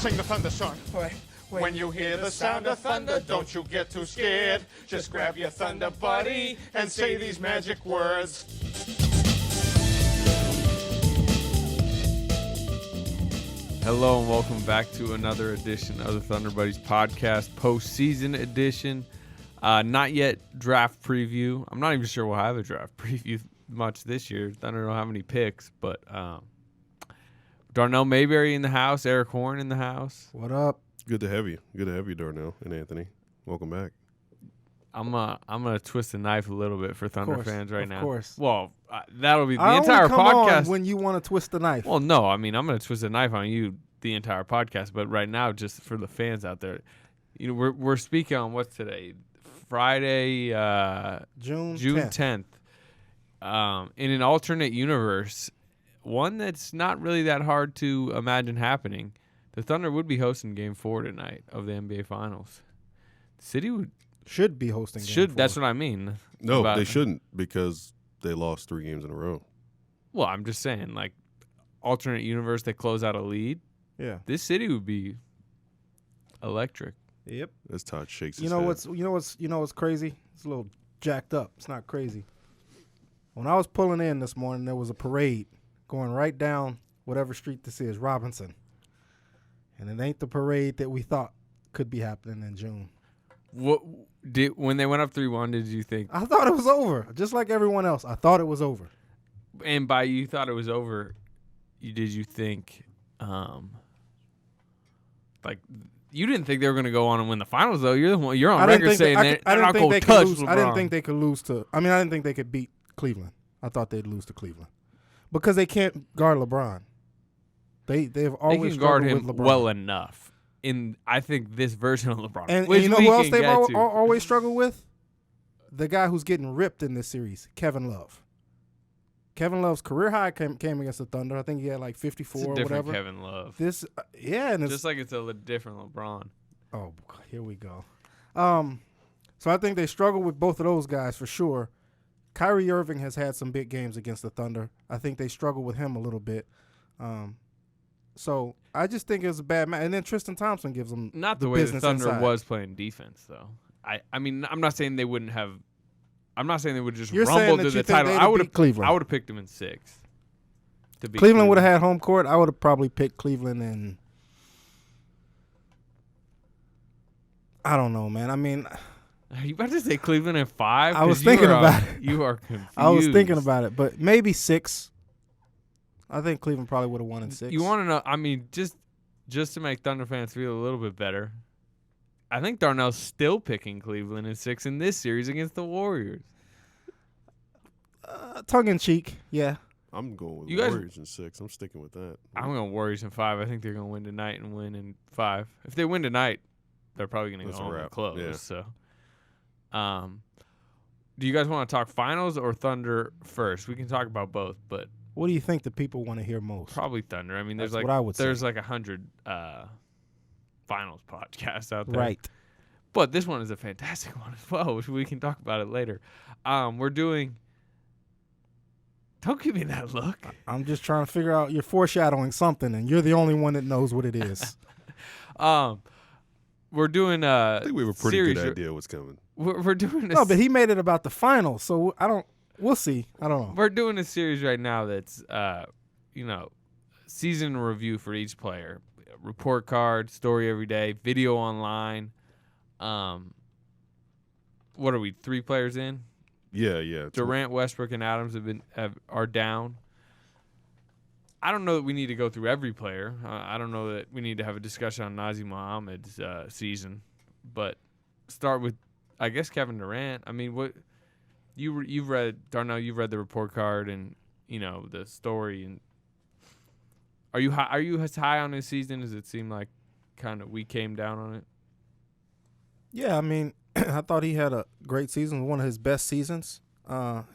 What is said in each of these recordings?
sing the thunder song. Wait. When you hear the sound of thunder, don't you get too scared. Just grab your thunder buddy and say these magic words. Hello and welcome back to another edition of the Thunder Buddies podcast, postseason edition. Not yet draft preview. I'm not even sure we'll have a draft preview much this year. Thunder don't have any picks, but Darnell Mayberry in the house, Eric Horn in the house. What up? Good to have you. Good to have you, Darnell and Anthony. Welcome back. I'm gonna twist the knife a little bit for Thunder fans right now. Of course. Well, that'll be the I entire only come podcast. on when you want to twist the knife. Well, no, I mean I'm gonna twist the knife on you the entire podcast, but right now, just for the fans out there, you know, we're speaking on what's today, Friday, June 10th. In an alternate universe, one that's not really that hard to imagine happening, the Thunder would be hosting Game 4 tonight of the NBA Finals. The city should be hosting Game 4. That's what I mean. No, they shouldn't because they lost 3 games in a row. Well, I'm just saying, like, alternate universe, they close out a lead. Yeah. This city would be electric. Yep. As Todd shakes You his know head. what's crazy? It's a little jacked up. It's not crazy. When I was pulling in this morning, there was a parade going right down whatever street this is, Robinson. And it ain't the parade that we thought could be happening in June. When they went up 3-1, did you think? I thought it was over, just like everyone else. I thought it was over. And by you thought it was over, did you think, like, you didn't think they were going to go on and win the finals, though? You're the one. You're on record saying they're not going to touch LeBron. I didn't think they could lose to. I didn't think they could beat Cleveland. I thought they'd lose to Cleveland because they can't guard LeBron. They've always they can guard him with LeBron well enough. I think this version of LeBron. And you know who else they've always struggled with? The guy who's getting ripped in this series, Kevin Love. Kevin Love's career high came against the Thunder. I think he had like 54 it's a or different whatever. Kevin Love. And just like it's a different LeBron. Oh, here we go. So I think they struggle with both of those guys for sure. Kyrie Irving has had some big games against the Thunder. I think they struggle with him a little bit. So I just think it was a bad match. And then Tristan Thompson gives them not the way the Thunder inside. was playing defense, though. I mean, I'm not saying they wouldn't have. I'm not saying they would just You're rumble to the title. I would have Cleveland. I would have picked them in 6. Cleveland would have had home court. I would have probably picked Cleveland in. I don't know, man. I mean, are you about to say Cleveland in 5? I was thinking about it. You are confused. I was thinking about it, but maybe 6. I think Cleveland probably would have won in 6. You want to know? I mean, just to make Thunder fans feel a little bit better, I think Darnell's still picking Cleveland in 6 in this series against the Warriors. Tongue in cheek, yeah. I'm going with Warriors in 6. I'm sticking with that. I'm going Warriors in 5. I think they're going to win tonight and win in 5. If they win tonight, they're probably going to go on and close. Yeah. So, do you guys want to talk finals or Thunder first? We can talk about both, but what do you think the people want to hear most? Probably Thunder. I mean, there's what I would say. There's like 100 finals podcasts out there. Right. But this one is a fantastic one as well, which we can talk about it later. We're doing. Don't give me that look. I'm just trying to figure out. You're foreshadowing something, and you're the only one that knows what it is. We're doing I think we have a pretty good idea what's coming. We're doing no, but he made it about the finals, so I don't. We'll see. I don't know. We're doing a series right now that's, season review for each player. Report card, story every day, video online. What are we, 3 players in? Yeah. Durant, Westbrook, and Adams are down. I don't know that we need to go through every player. I don't know that we need to have a discussion on Nazem Muhammad's season. But start with, I guess, Kevin Durant. I mean, what you've read, Darnell, you've read the report card and, the story. And are you as high on his season as it seemed like kind of we came down on it? Yeah, I mean, I thought he had a great season, one of his best seasons.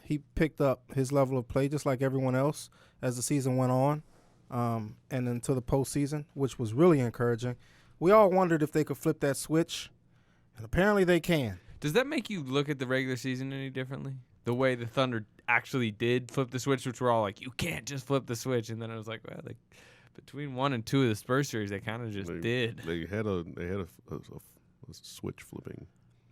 He picked up his level of play just like everyone else as the season went on, and into the postseason, which was really encouraging. We all wondered if they could flip that switch, and apparently they can. Does that make you look at the regular season any differently? The way the Thunder actually did flip the switch, which we're all like, you can't just flip the switch. And then I was like, well, they've between 1 and 2 of the Spurs series, they kind of just did. They had a switch flipping.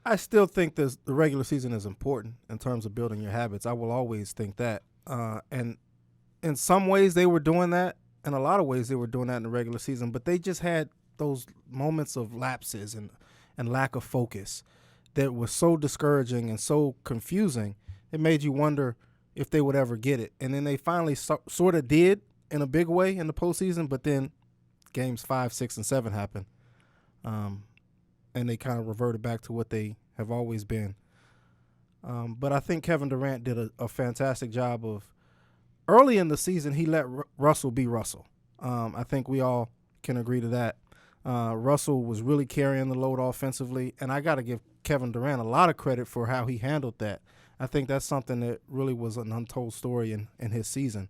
I still think the regular season is important in terms of building your habits. I will always think that. And in some ways they were doing that. In a lot of ways they were doing that in the regular season. But they just had those moments of lapses and lack of focus that was so discouraging and so confusing. It made you wonder if they would ever get it. And then they finally sort of did in a big way in the postseason. But then games 5, 6, and 7 happened. And they kind of reverted back to what they have always been. But I think Kevin Durant did a fantastic job of early in the season, he let Russell be Russell. I think we all can agree to that. Russell was really carrying the load offensively, and I got to give Kevin Durant a lot of credit for how he handled that. I think that's something that really was an untold story in his season.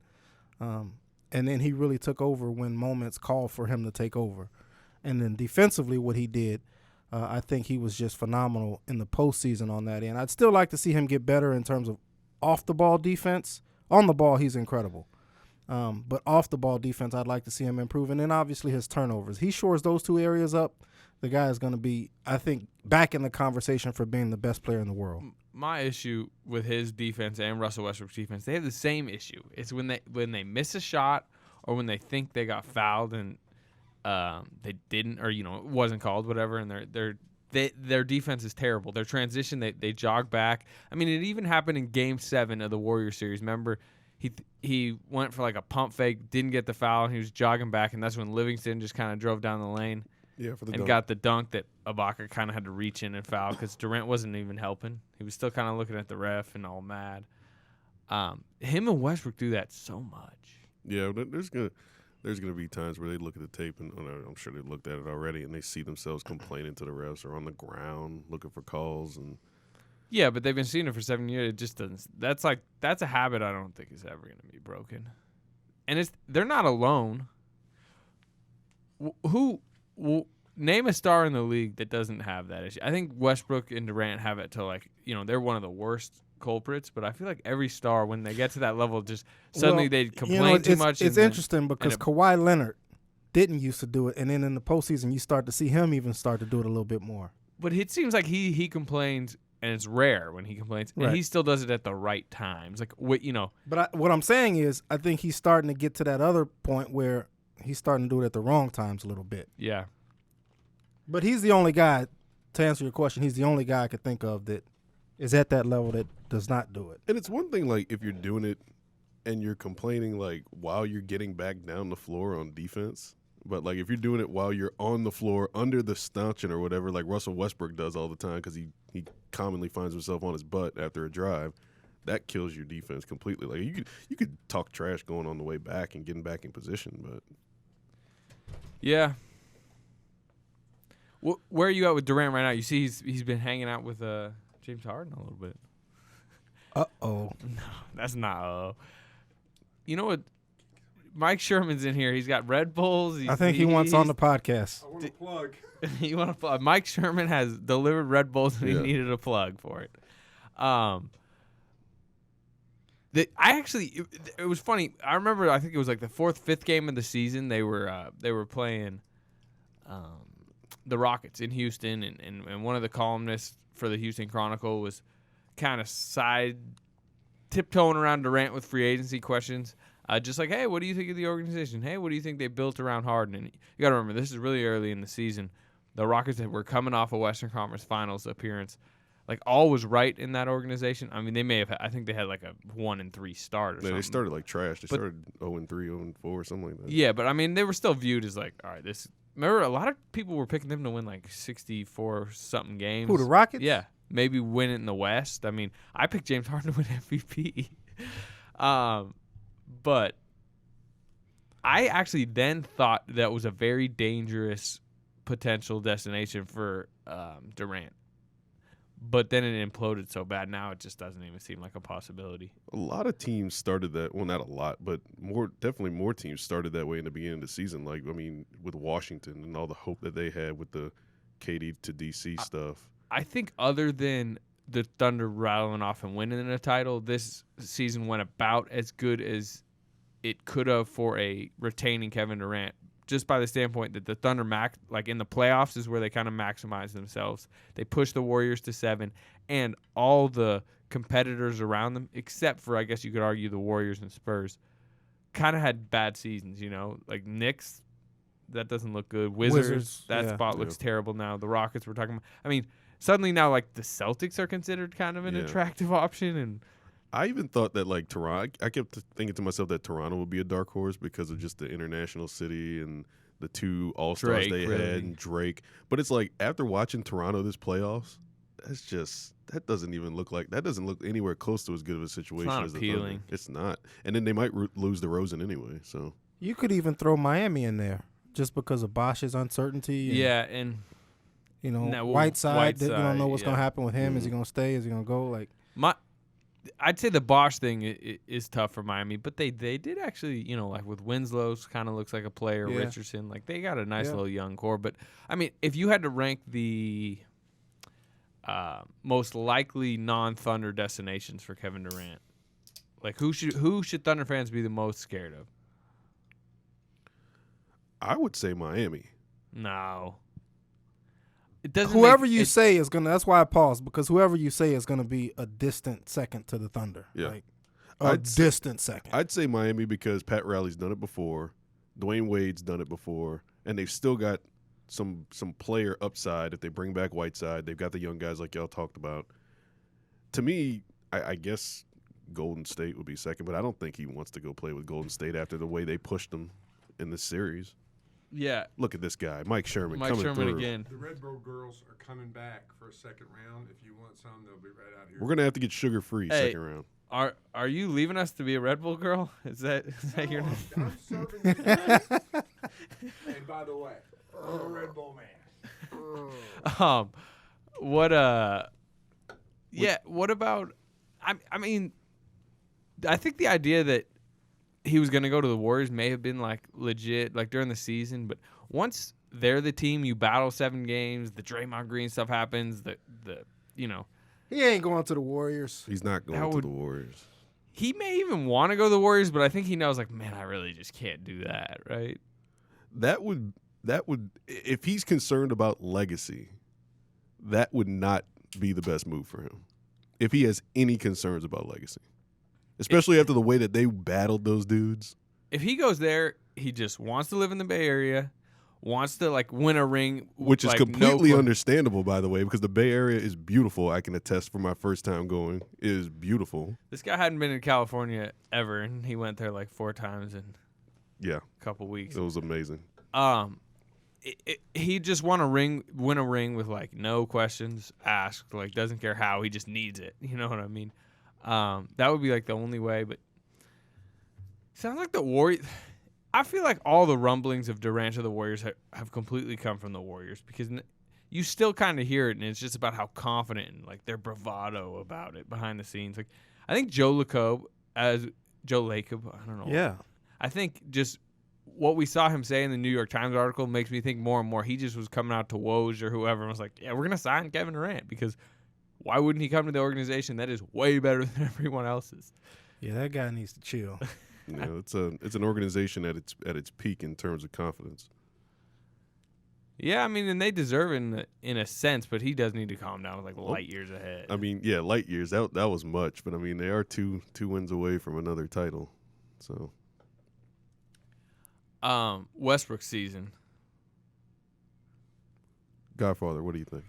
And then he really took over when moments called for him to take over. And then defensively, what he did, I think he was just phenomenal in the postseason on that end. I'd still like to see him get better in terms of off-the-ball defense. On the ball, he's incredible. But off-the-ball defense, I'd like to see him improve. And then, obviously, his turnovers. He shores those two areas up. The guy is going to be, I think, back in the conversation for being the best player in the world. My issue with his defense and Russell Westbrook's defense, they have the same issue. It's when they miss a shot or when they think they got fouled and they didn't, or it wasn't called, whatever, and their defense is terrible. Their transition, they jog back. I mean, it even happened in Game 7 of the Warriors series. Remember, he went for like a pump fake, didn't get the foul, and he was jogging back, and that's when Livingston just kind of drove down the lane. Yeah, for the and dunk. Got the dunk that Ibaka kind of had to reach in and foul because Durant wasn't even helping. He was still kind of looking at the ref and all mad. Him and Westbrook do that so much. Yeah, there's gonna be times where they look at the tape and I'm sure they looked at it already and they see themselves complaining to the refs or on the ground looking for calls and. Yeah, but they've been seeing it for 7 years. It just doesn't. That's a habit I don't think is ever going to be broken. And they're not alone. Name a star in the league that doesn't have that issue. I think Westbrook and Durant have it to they're one of the worst culprits, but I feel like every star, when they get to that level, just suddenly they complain too much. It's interesting because Kawhi Leonard didn't used to do it, and then in the postseason you start to see him even start to do it a little bit more. But it seems like he complains, and it's rare when he complains, and he still does it at the right times. But what I'm saying is, I think he's starting to get to that other point where he's starting to do it at the wrong times a little bit. Yeah. But he's the only guy, to answer your question, he's the only guy I could think of that is at that level that does not do it. And it's one thing, if you're doing it and you're complaining, while you're getting back down the floor on defense. But, if you're doing it while you're on the floor under the stanchion or whatever, like Russell Westbrook does all the time because he commonly finds himself on his butt after a drive, that kills your defense completely. You could talk trash going on the way back and getting back in position, but. Yeah. Where are you at with Durant right now? You see he's been hanging out with James Harden a little bit. Uh-oh. No, that's not You know what? Mike Sherman's in here. He's got Red Bulls. I think he wants on the podcast. I want to plug. You want to plug? Mike Sherman has delivered Red Bulls and he needed a plug for it. It was funny. I remember. I think it was like the 4th, 5th game of the season. They were playing the Rockets in Houston, and one of the columnists for the Houston Chronicle was kind of tiptoeing around Durant with free agency questions. Just like, hey, what do you think of the organization? Hey, what do you think they built around Harden? And you got to remember, this is really early in the season. The Rockets were coming off a Western Conference Finals appearance. All was right in that organization. I mean, they may have. I think they had a 1-3 start or something. They started like trash. They started 0-3, 0-4, something like that. Yeah, but I mean, they were still viewed as all right, this. Remember, a lot of people were picking them to win 64 something games. Who, the Rockets? Yeah, maybe win it in the West. I mean, I picked James Harden to win MVP. But I actually then thought that was a very dangerous potential destination for Durant. But then it imploded so bad. Now it just doesn't even seem like a possibility. A lot of teams started that. Well, not a lot, but definitely more teams started that way in the beginning of the season. With Washington and all the hope that they had with the KD to DC stuff. I think other than the Thunder rattling off and winning a title, this season went about as good as it could have for a retaining Kevin Durant, just by the standpoint that the Thunder like in the playoffs is where they kind of maximize themselves. They push the Warriors to 7, and all the competitors around them, except for I guess you could argue the Warriors and Spurs, kind of had bad seasons. Like Knicks, that doesn't look good. Wizards that spot looks terrible now. The Rockets we're talking about. I mean, suddenly now like the Celtics are considered kind of an attractive option, and I even thought that like Toronto, I kept thinking to myself that Toronto would be a dark horse because of just the international city and the 2 All-Stars Drake, they had and Drake. But it's like after watching Toronto this playoffs, that doesn't look anywhere close to as good of a situation as the Thunder. It's not. And then they might lose DeRozan anyway. So you could even throw Miami in there just because of Bosch's uncertainty. And Whiteside, you don't know what's going to happen with him. Is he going to stay? Is he going to go? I'd say the Bosch thing is tough for Miami, but they did actually, like with Winslow's kind of looks like a player, Richardson, like they got a nice little young core. But I mean, if you had to rank the most likely non-Thunder destinations for Kevin Durant, like who should Thunder fans be the most scared of? I would say Miami. No. It doesn't. Whoever you say is gonna. That's why I paused, because whoever you say is gonna be a distant second to the Thunder. Yeah, distant second. I'd say Miami because Pat Riley's done it before, Dwayne Wade's done it before, and they've still got some player upside if they bring back Whiteside. They've got the young guys like y'all talked about. To me, I guess Golden State would be second, but I don't think he wants to go play with Golden State after the way they pushed him in this series. Yeah. Look at this guy, Mike Sherman. Mike Sherman through. again. The Red Bull girls are coming back for a second round. If you want some, they'll be right out here. We're gonna have to get sugar-free second round. Are you leaving us to be a Red Bull girl? Is that your name? I'm serving you. Hey, by the way, I'm a Red Bull man. What about? I mean, I think the idea that he was going to go to the Warriors may have been like legit, like during the season. But once they're the team, you battle 7 games. The Draymond Green stuff happens. He ain't going to the Warriors. He's not going to the Warriors. He may even want to go to the Warriors, but I think he knows, like, man, I really just can't do that, right? That would, if he's concerned about legacy, that would not be the best move for him. If he has any concerns about legacy. Especially after the way that they battled those dudes. If he goes there, he just wants to live in the Bay Area, wants to like win a ring, which is completely understandable, by the way, because the Bay Area is beautiful. I can attest from my first time going. It is beautiful. This guy hadn't been in California ever, and he went there like 4 times in a couple weeks. It was amazing. He just win a ring with like no questions asked, like doesn't care how, he just needs it. You know what I mean? That would be like the only way, but sounds like the Warriors. I feel like all the rumblings of Durant to the Warriors have completely come from the Warriors, because you still kind of hear it, and it's just about how confident and like their bravado about it behind the scenes. Like I think Joe Lacob, I don't know. Yeah. I think just what we saw him say in the New York Times article makes me think more and more he just was coming out to Woj or whoever and was like, yeah, we're going to sign Kevin Durant, because why wouldn't he come to the organization that is way better than everyone else's? Yeah, that guy needs to chill. It's an organization at its peak in terms of confidence. Yeah, I mean, and they deserve it in a sense, but he does need to calm down, like light years ahead. I mean, yeah, light years. That was much, but I mean, they are two wins away from another title. So, Westbrook's season. Godfather, what do you think?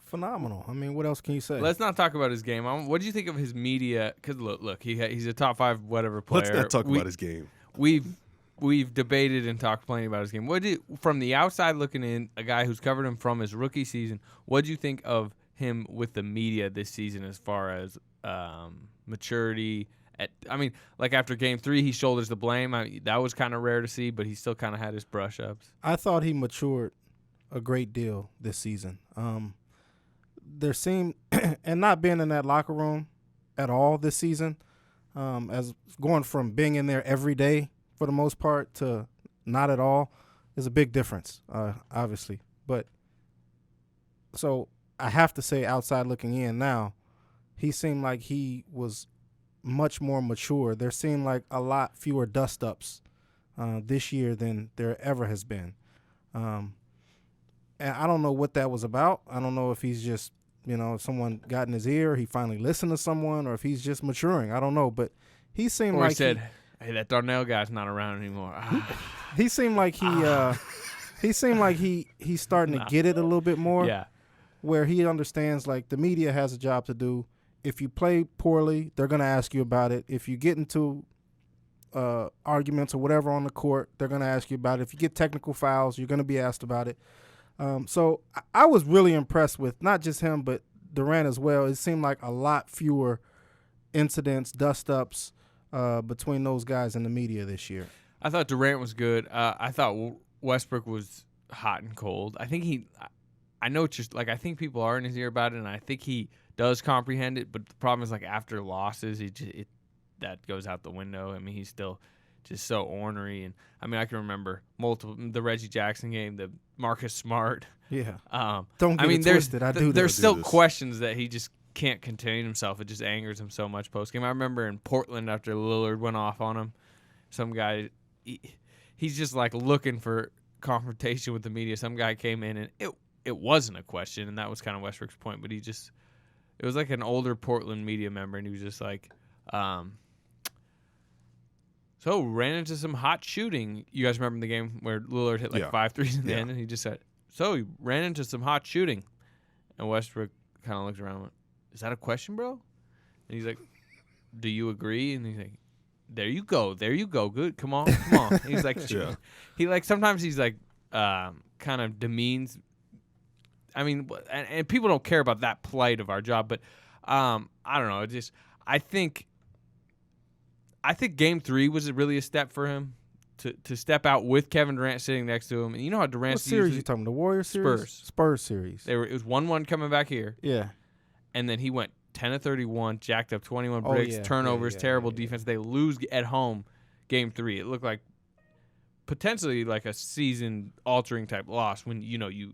Phenomenal. I mean, what else can you say? Let's not talk about his game. What do you think of his media? Because look, he's a top 5 whatever player. Let's not talk about his game. We've debated and talked plenty about his game. From the outside looking in, a guy who's covered him from his rookie season, what do you think of him with the media this season as far as maturity? After Game 3, he shoulders the blame. That was kind of rare to see, but he still kind of had his brush-ups. I thought he matured a great deal this season. There seemed, and not being in that locker room at all this season, as going from being in there every day for the most part to not at all is a big difference, obviously. But so I have to say, outside looking in now, he seemed like he was much more mature. There seem like a lot fewer dust-ups this year than there ever has been. And I don't know what that was about. I don't know if he's just, if someone got in his ear, he finally listened to someone, or if he's just maturing. I don't know. But he seemed like he said, hey, that Darnell guy's not around anymore. he seemed like he's starting to get it a little bit more. Yeah. Where he understands, like, the media has a job to do. If you play poorly, they're going to ask you about it. If you get into arguments or whatever on the court, they're going to ask you about it. If you get technical fouls, you're going to be asked about it. So I was really impressed with not just him, but Durant as well. It seemed like a lot fewer incidents, dust-ups between those guys and the media this year. I thought Durant was good. I thought Westbrook was hot and cold. I think I know it's just, like, I think people are in his ear about it, and I think he does comprehend it, but the problem is, like, after losses, that goes out the window. I mean, he's still just so ornery. And, I mean, I can remember the Reggie Jackson game, the Marcus Smart. Yeah. Don't get it twisted. There's still this. questions that he just can't contain himself. It just angers him so much post-game. I remember in Portland after Lillard went off on him, some guy, he's just, like, looking for confrontation with the media. Some guy came in, and it wasn't a question, and that was kind of Westbrook's point, but it was like an older Portland media member, and he was just like, so ran into some hot shooting. You guys remember the game where Lillard hit 5 threes in the end, and he just said, so he ran into some hot shooting. And Westbrook kind of looked around and went, is that a question, bro? And he's like, do you agree? And he's like, there you go, good, come on. And he's like, he like, sometimes he's like, kind of demeans. I mean, and people don't care about that plight of our job, but I don't know. I think Game 3 was really a step for him to step out with Kevin Durant sitting next to him. And you know how Durant. What series you talking about? The Warriors series? Spurs series. It was 1-1 coming back here. Yeah. And then he went 10 of 31, jacked up 21 bricks, turnovers, terrible defense. They lose at home Game 3. It looked like potentially like a season-altering type loss when, you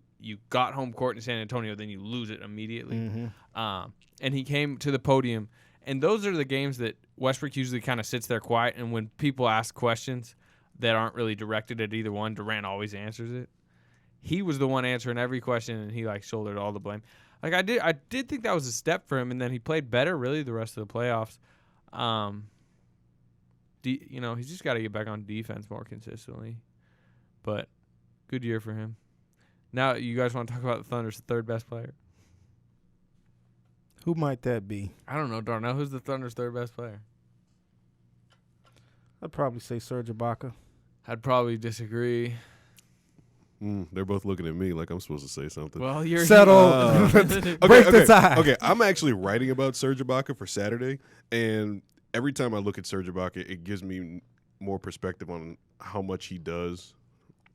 got home court in San Antonio, then you lose it immediately. Mm-hmm. And he came to the podium. And those are the games that Westbrook usually kind of sits there quiet, and when people ask questions that aren't really directed at either one, Durant always answers it. He was the one answering every question, and he, like, shouldered all the blame. Like, I did think that was a step for him, and then he played better, really, the rest of the playoffs. He's just got to get back on defense more consistently. But good year for him. Now, you guys want to talk about the Thunder's third best player? Who might that be? I don't know, Darnell. Who's the Thunder's third best player? I'd probably say Serge Ibaka. I'd probably disagree. They're both looking at me like I'm supposed to say something. Well, you're settle. Break the tie. Okay, I'm actually writing about Serge Ibaka for Saturday, and every time I look at Serge Ibaka, it gives me more perspective on how much he does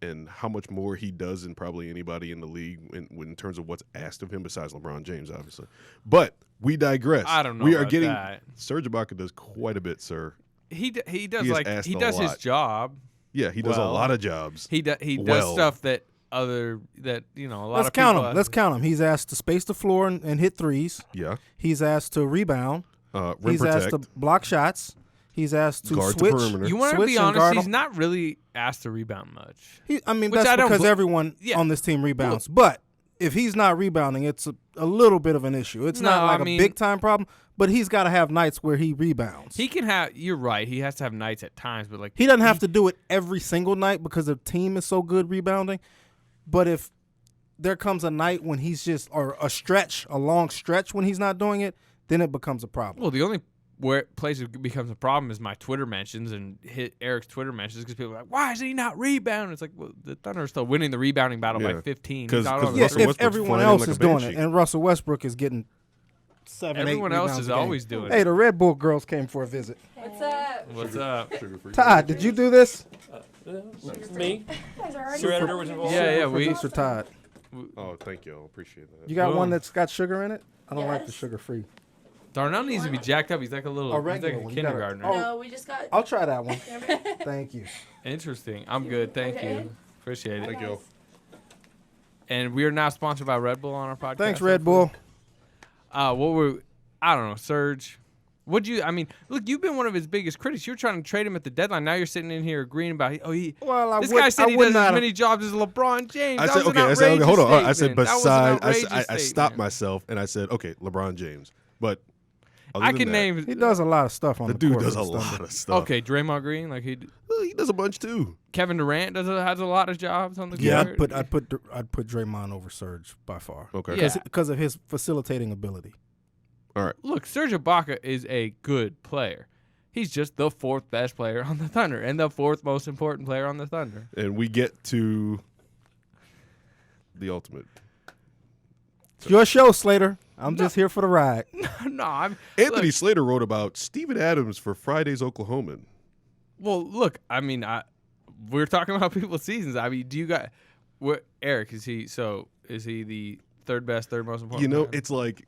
and how much more he does than probably anybody in the league in terms of what's asked of him besides LeBron James, obviously. But we digress. I don't know. We are about getting that. Serge Ibaka does quite a bit, sir. He does He does his job. Yeah, he does a lot of jobs. He does stuff that a lot Let's of count people. him. Let's count him. He's asked to space the floor and hit threes. Yeah. He's asked to rebound. Rim He's protect. asked to block shots. He's asked to Guard the switch. perimeter. You want to Switch be and honest? guard He's him. not really asked to rebound much. Which I that's don't because bel- everyone Yeah. on this team rebounds. But if he's not rebounding, it's a little bit of an issue. It's not like a big-time problem, but he's got to have nights where he rebounds. He can have. You're right. He has to have nights at times, but He doesn't have to do it every single night because the team is so good rebounding. But if there comes a night when he's just, or a long stretch when he's not doing it, then it becomes a problem. Well, the only place it becomes a problem is my Twitter mentions and hit Eric's Twitter mentions because people are like, why is he not rebounding? It's like, well, the Thunder are still winning the rebounding battle by 15. Because Yeah, Russell if Westbrook's everyone flying in else like a is doing banshee. it, and Russell Westbrook is getting 7, 8 Everyone else rebounds is a game. always doing Hey, it. the Red Bull girls came for a visit. What's up? What's up? Todd, did you do this? Me? You guys are already Your editor was involved? Yeah, we. Producer Todd. Oh, thank you. I appreciate that. You got Boom. one that's got sugar in it? I don't like the Yes. sugar-free. Darnell needs to be jacked up. He's like a little. A He's like regular a one. You gotta- kindergartner. Oh. No, we just got. I'll try that one. Thank you. Interesting. I'm good. Thank Okay. you. Appreciate it. Thank you. And we are now sponsored by Red Bull on our podcast. Thanks, Red Bull. I don't know, Serge. I mean, look, you've been one of his biggest critics. You're trying to trade him at the deadline. Now you're sitting in here agreeing about, this guy said he does as many jobs as LeBron James. I That said, was an okay, outrageous hold on. I said, statement. That was an outrageous I stopped statement. myself and I said, okay, LeBron James. But other I than can that, name. He does a lot of stuff on the the dude court does for a the lot Thunder. of stuff. Okay, Draymond Green, He does a bunch too. Kevin Durant has a lot of jobs on the Yeah, court. I'd put Draymond over Serge by far. Okay. Yeah. Because of his facilitating ability. All right. Look, Serge Ibaka is a good player. He's just the fourth best player on the Thunder and the fourth most important player on the Thunder. And we get to the ultimate. It's your show, Slater. I'm just here for the ride. No, I'm Anthony look, Slater wrote about Steven Adams for Friday's Oklahoman. Well, look, I mean, we're talking about people's seasons. I mean, do you guys? Eric, is he the third most important? You know, player? it's like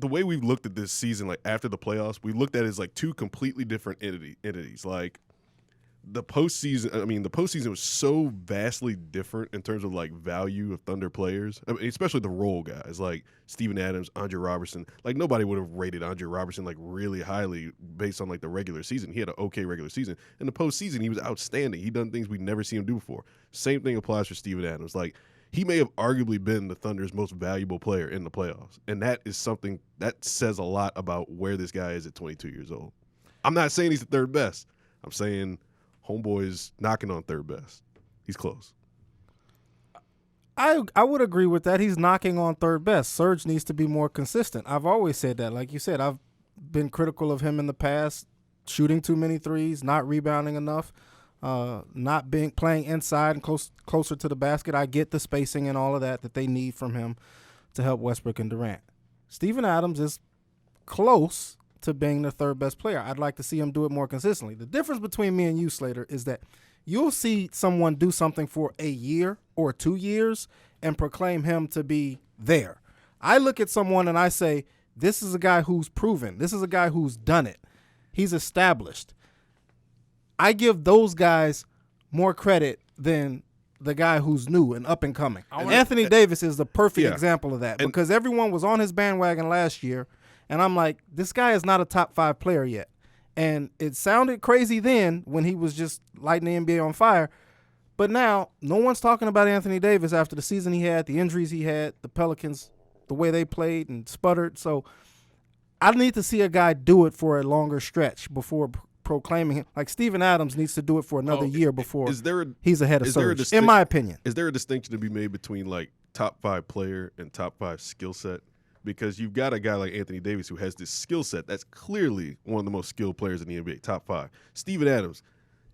the way we've looked at this season, like after the playoffs, we looked at it as like two completely different entities. Like the postseason was so vastly different in terms of like value of Thunder players. I mean, especially the role guys like Steven Adams, Andre Robertson. Like nobody would have rated Andre Robertson like really highly based on like the regular season. He had an okay regular season. In the postseason, he was outstanding. He done things we'd never seen him do before. Same thing applies for Steven Adams. Like he may have arguably been the Thunder's most valuable player in the playoffs. And that is something that says a lot about where this guy is at 22 years old. I'm not saying he's the third best. I'm saying homeboy is knocking on third best. He's close. I would agree with that. He's knocking on third best. Serge needs to be more consistent. I've always said that. Like you said, I've been critical of him in the past, shooting too many threes, not rebounding enough, not playing inside and closer to the basket. I get the spacing and all of that they need from him to help Westbrook and Durant. Steven Adams is close to being the third best player. I'd like to see him do it more consistently. The difference between me and you, Slater, is that you'll see someone do something for a year or 2 years and proclaim him to be there. I look at someone and I say, this is a guy who's proven. This is a guy who's done it. He's established. I give those guys more credit than the guy who's new and up and coming. Anthony Davis is the perfect example of that because everyone was on his bandwagon last year, and I'm like, this guy is not a top 5 player yet. And it sounded crazy then when he was just lighting the NBA on fire. But now no one's talking about Anthony Davis after the season he had, the injuries he had, the Pelicans, the way they played and sputtered. So I need to see a guy do it for a longer stretch before proclaiming him. Like Steven Adams needs to do it for another year before he's ahead of Serge, in my opinion. Is there a distinction to be made between like top 5 player and top 5 skill set? Because you've got a guy like Anthony Davis who has this skill set that's clearly one of the most skilled players in the NBA, top 5. Steven Adams,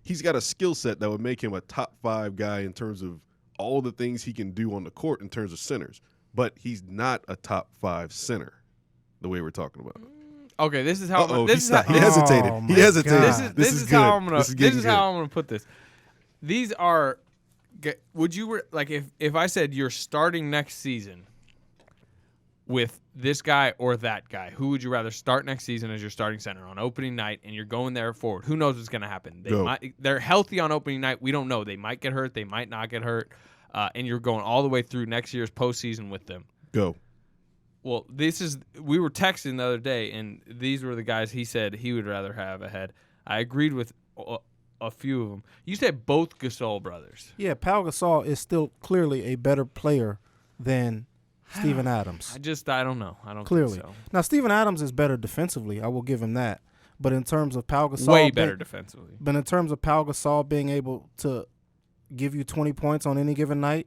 he's got a skill set that would make him a top 5 guy in terms of all the things he can do on the court in terms of centers. But he's not a top 5 center the way we're talking about. Okay, this is how he hesitated. Oh He hesitated. This is good. how I'm gonna. This is how I'm gonna put this. These are. Would you like if I said you're starting next season with this guy or that guy? Who would you rather start next season as your starting center on opening night, and you're going there forward? Who knows what's gonna happen? They're healthy on opening night. We don't know. They might get hurt. They might not get hurt. And you're going all the way through next year's postseason with them. Go. Well, we were texting the other day, and these were the guys he said he would rather have ahead. I agreed with a few of them. You said both Gasol brothers. Yeah, Pau Gasol is still clearly a better player than Steven Adams. I don't know. I don't Clearly. think so. Now, Steven Adams is better defensively. I will give him that. But in terms of Pau Gasol, Way better defensively. But in terms of Pau Gasol being able to give you 20 points on any given night,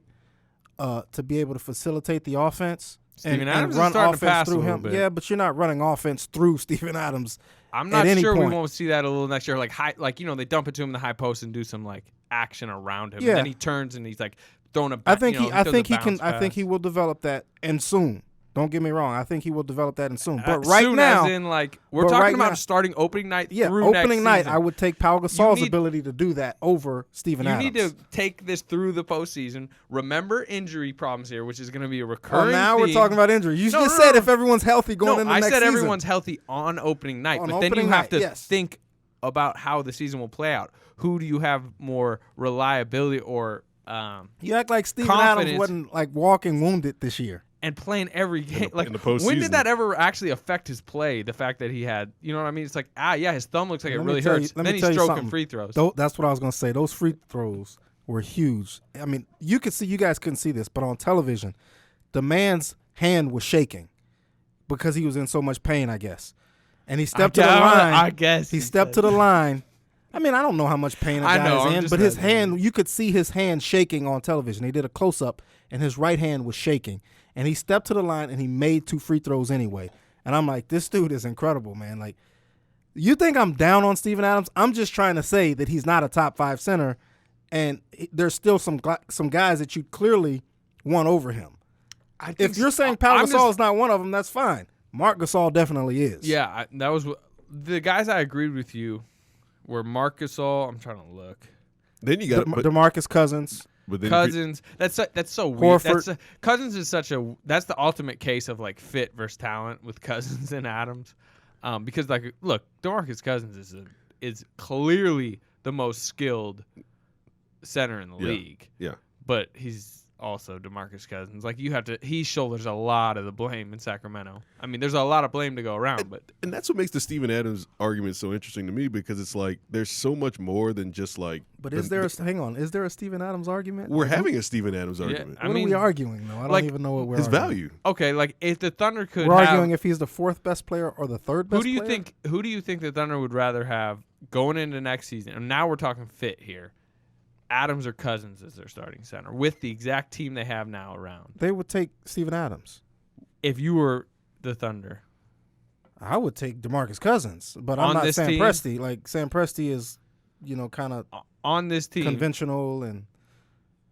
to be able to facilitate the offense Steven and Adams run is starting to offense pass through a little him. bit. Yeah, but you're not running offense through Steven Adams. I'm not at any sure point. we won't see that a little next year. They dump it to him in the high post and do some like action around him. Yeah. And then he turns and he's like throwing a I back. think he can. I think he will develop that and soon. Don't get me wrong. I think he will develop that and soon. But soon now, as in like we're but talking right about now- starting opening night yeah, through opening next night, season. I would take Pau Gasol's need- ability to do that over Steven You Adams. need to take this through the postseason. Remember injury problems here, which is going to be a recurring now theme. we're talking about injuries. You No, just no, said no. if everyone's healthy going into I next said season. everyone's healthy on opening night, On but then you opening have night, to yes. think about how the season will play out. Who do you have more reliability or You act like Steven Adams confidence. wasn't like walking wounded this year. and playing every game. in the When postseason. did that ever actually affect his play? The fact that he had, you know what I mean? It's like, his thumb looks like it Let me really tell you- hurts. let Then me he's tell you stroking something. free throws. That's what I was going to say. Those free throws were huge. I mean, you guys couldn't see this, but on television, the man's hand was shaking because he was in so much pain, I guess. And he stepped to the line. I guess He stepped to the line. I mean, I don't know how much pain a I guy know, is I'm in, just but his imagining. hand, you could see his hand shaking on television. They did a close-up, and his right hand was shaking. And he stepped to the line, and he made 2 free throws anyway. And I'm like, this dude is incredible, man. Like, you think I'm down on Steven Adams? I'm just trying to say that he's not a top 5 center, and there's still some guys that you clearly want over him. If you're saying Pau Gasol is not one of them, that's fine. Marc Gasol definitely is. Yeah, that was the guys I agreed with you were Marc Gasol. I'm trying to look. Then you got DeMarcus Cousins. but then Cousins. That's so weird. Horford. Cousins is that's the ultimate case of like fit versus talent with Cousins and Adams, because like look, DeMarcus Cousins is clearly the most skilled center in the league. Yeah. But he's also DeMarcus Cousins. Like he shoulders a lot of the blame in Sacramento. I mean, there's a lot of blame to go around, but and that's what makes the Steven Adams argument so interesting to me, because it's like there's so much more than just like. But is there a Steven Adams argument? We're having a Steven Adams argument. I What mean, are we arguing, though? I don't even know what we're His arguing. value. okay, like if the Thunder could We're have, arguing if he's the 4th best player or the 3rd best player? Who do you think the Thunder would rather have going into next season? And now we're talking fit here. Adams or Cousins as their starting center with the exact team they have now around. They would take Steven Adams. If you were the Thunder, I would take DeMarcus Cousins, but I'm On not this Sam team? Presti. Like, Sam Presti is, kind of on this team, conventional. And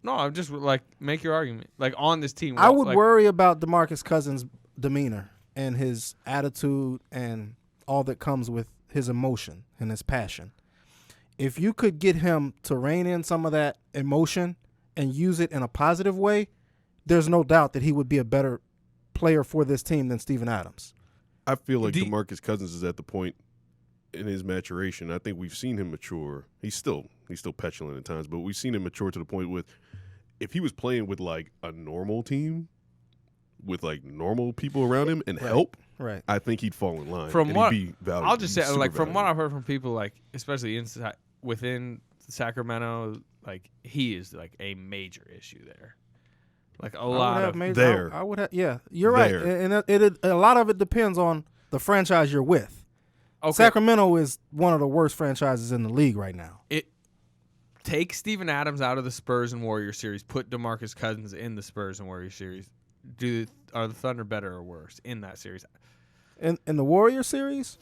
no, I'm just like make your argument. Like on this team, I would like, worry about DeMarcus Cousins' demeanor and his attitude and all that comes with his emotion and his passion. If you could get him to rein in some of that emotion and use it in a positive way, there's no doubt that he would be a better player for this team than Steven Adams. I feel like DeMarcus Cousins is at the point in his maturation. I think we've seen him mature. He's still petulant at times, but we've seen him mature to the point with if he was playing with like a normal team, with like normal people around him and help, Right. I think he'd fall in line. From and what he'd be valuable. I'll just say, Super like from what valuable. I've heard from people, like especially inside within Sacramento, like he is like a major issue there. Like a lot of there. I would have. Yeah, you're right. There. And a lot of it depends on the franchise you're with. okay. Sacramento is one of the worst franchises in the league right now. Take Steven Adams out of the Spurs and Warriors series. Put DeMarcus Cousins in the Spurs and Warriors series. Are the Thunder better or worse in that series? In the Warrior series,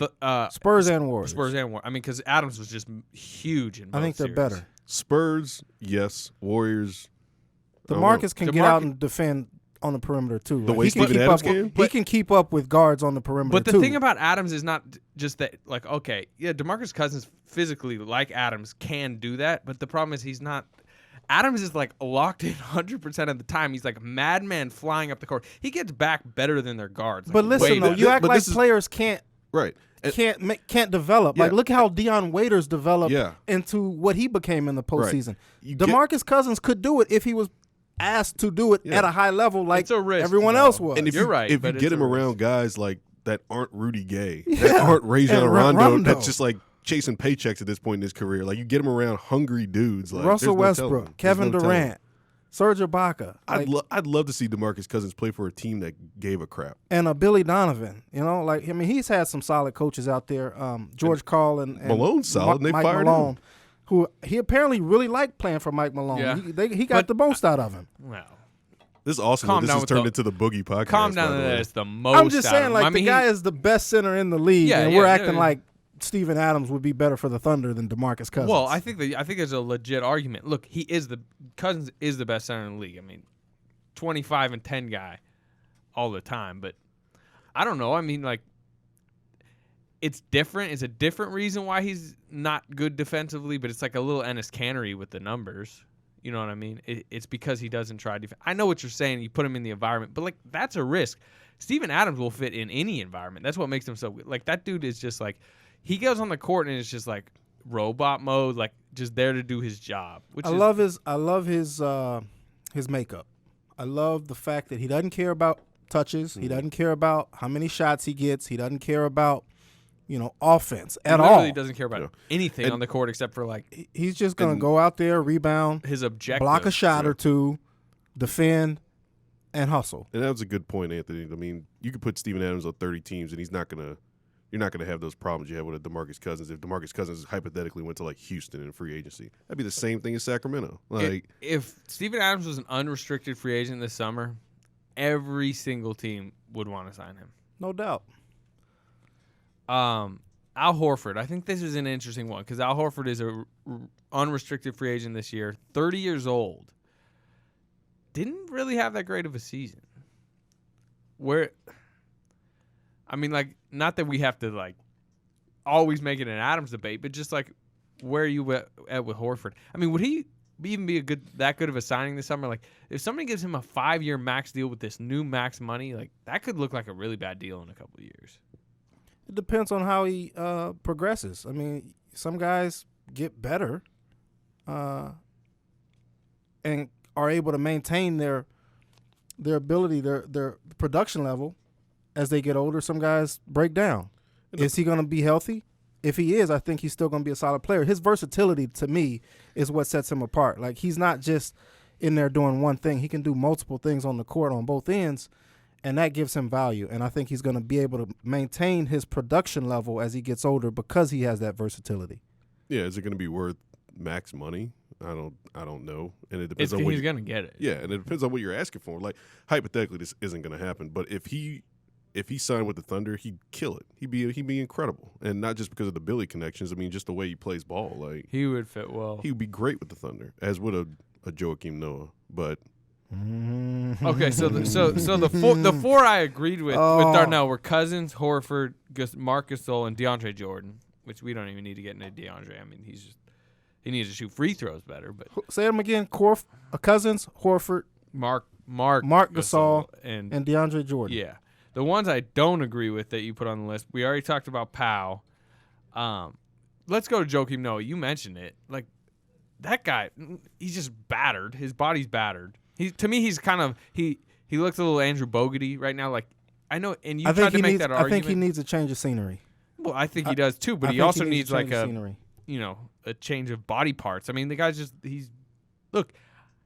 Spurs and Warriors. Spurs and Warriors. I mean, because Adams was just huge in both I think they're series. better. Spurs, yes. Warriors. DeMarcus can get out DeMarcus- and defend on the perimeter too. The way he can Steven keep Adams up. can? He can keep up with guards on the perimeter But the too. thing about Adams is not just that, like, okay, yeah, DeMarcus Cousins physically, like Adams, can do that. But the problem is he's not. Adams is like locked in 100% of the time. He's like a madman flying up the court. He gets back better than their guards. Like, but listen, way though, better. you act but like this is- players can't Right. And- can't develop. Like, Yeah. look how Dion Waiters developed Yeah. into what he became in the postseason. You get- DeMarcus Cousins could do it if he was asked to do it Yeah. at a high level, like It's a risk, everyone though. else was. And if You're you, right, if but you it's get a him risk. around guys like that aren't Rudy Gay, Yeah. that aren't Rajon And Rondo, Rondo. that's just like chasing paychecks at this point in his career. Like you get him around hungry dudes, like Russell there's no telling. Westbrook, Kevin There's no telling. Durant, Serge Ibaka, I'd love to see DeMarcus Cousins play for a team that gave a crap. and a Billy Donovan. He's had some solid coaches out there. George Karl and Malone's solid, and they Mike fired Malone, him. who he apparently really liked playing for Mike Malone. Yeah. He got the most out of him. Wow. This is awesome. Calm This down has with turned the- into the Boogie podcast. Calm down by to the way. that. It's the most. I'm just out saying, of him. like, I mean, the guy is the best center in the league, Yeah, and yeah, we're yeah, acting yeah. like Steven Adams would be better for the Thunder than DeMarcus Cousins. Well, I think there's a legit argument. Look, Cousins is the best center in the league. I mean, 25 and 10 guy all the time. But I don't know. I mean, like, it's different. It's a different reason why he's not good defensively, but it's like a little Ennis Cannery with the numbers. You know what I mean? It's because he doesn't try defense. I know what you're saying. You put him in the environment, but like that's a risk. Steven Adams will fit in any environment. That's what makes him so good. Like that dude is just like he goes on the court and it's just like robot mode, like just there to do his job. I love his makeup. I love the fact that he doesn't care about touches. He doesn't care about how many shots he gets. He doesn't care about, offense at he all. He doesn't care about anything on the court except for like He's just going to go out there, rebound, his objective, block a shot or two, defend, and hustle. And that was a good point, Anthony. I mean, you could put Steven Adams on 30 teams, and you're not gonna have those problems you have with a DeMarcus Cousins. If DeMarcus Cousins hypothetically went to like Houston in free agency, that'd be the same thing as Sacramento. Like, if Steven Adams was an unrestricted free agent this summer, every single team would want to sign him. No doubt. Al Horford. I think this is an interesting one because Al Horford is a unrestricted free agent this year, 30 years old. Didn't really have that great of a season. Not that we have to like always make it an Adams debate, but just like where are you at with Horford? I mean, would he even be that good of a signing this summer? Like, if somebody gives him a 5-year max deal with this new max money, like that could look like a really bad deal in a couple of years. It depends on how he progresses. I mean, some guys get better and are able to maintain their ability, their production level as they get older. Some guys break down. Is he going to be healthy? If he is, I think he's still going to be a solid player. His versatility, to me, is what sets him apart. Like, he's not just in there doing one thing. He can do multiple things on the court on both ends, and that gives him value. And I think he's going to be able to maintain his production level as he gets older because he has that versatility. yeah, is it going to be worth max money? I don't know, and it depends on He's going to get it. Yeah, and it depends on what you're asking for. Like, hypothetically, this isn't going to happen, but if he signed with the Thunder, he'd kill it. He'd be incredible, and not just because of the Billy connections. I mean, just the way he plays ball. Like, He would fit well. he would be great with the Thunder, as would a Joakim Noah. But Okay, so the four I agreed with Darnell were Cousins, Horford, Marc Gasol, and DeAndre Jordan, which we don't even need to get into DeAndre. I mean, he needs to shoot free throws better. But Say them again. Cousins, Horford, Mark Gasol, and DeAndre Jordan. yeah. The ones I don't agree with that you put on the list, we already talked about Powell. Let's go to Joakim Noah. You mentioned it. Like, that guy, he's just battered. His body's battered. To me, he's kind of he looks a little Andrew Bogut right now. Like, I know, and you tried to make that argument. I think he needs a change of scenery. Well, I think he does too, but he also needs like a change of body parts. I mean, the guy's just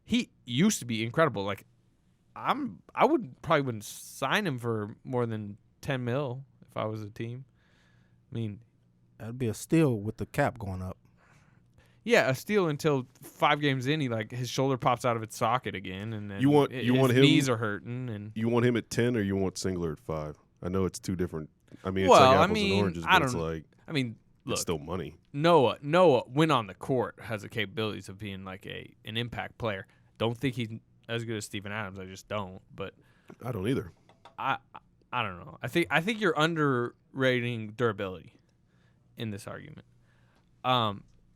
he used to be incredible. Like, I wouldn't sign him for more than $10 million if I was a team. I mean, that'd be a steal with the cap going up. Yeah, a steal until 5 games in, his shoulder pops out of its socket again, and then his him, knees are hurting. And you want him at 10 or you want Singler at 5? I know it's two different. I mean, it's well, like apples and oranges, but it's like look, it's still money. Noah, when on the court, has the capabilities of being like an impact player. Don't think he's as good as Steven Adams. I just don't. But I don't either. I don't know. I think you're underrating durability in this argument.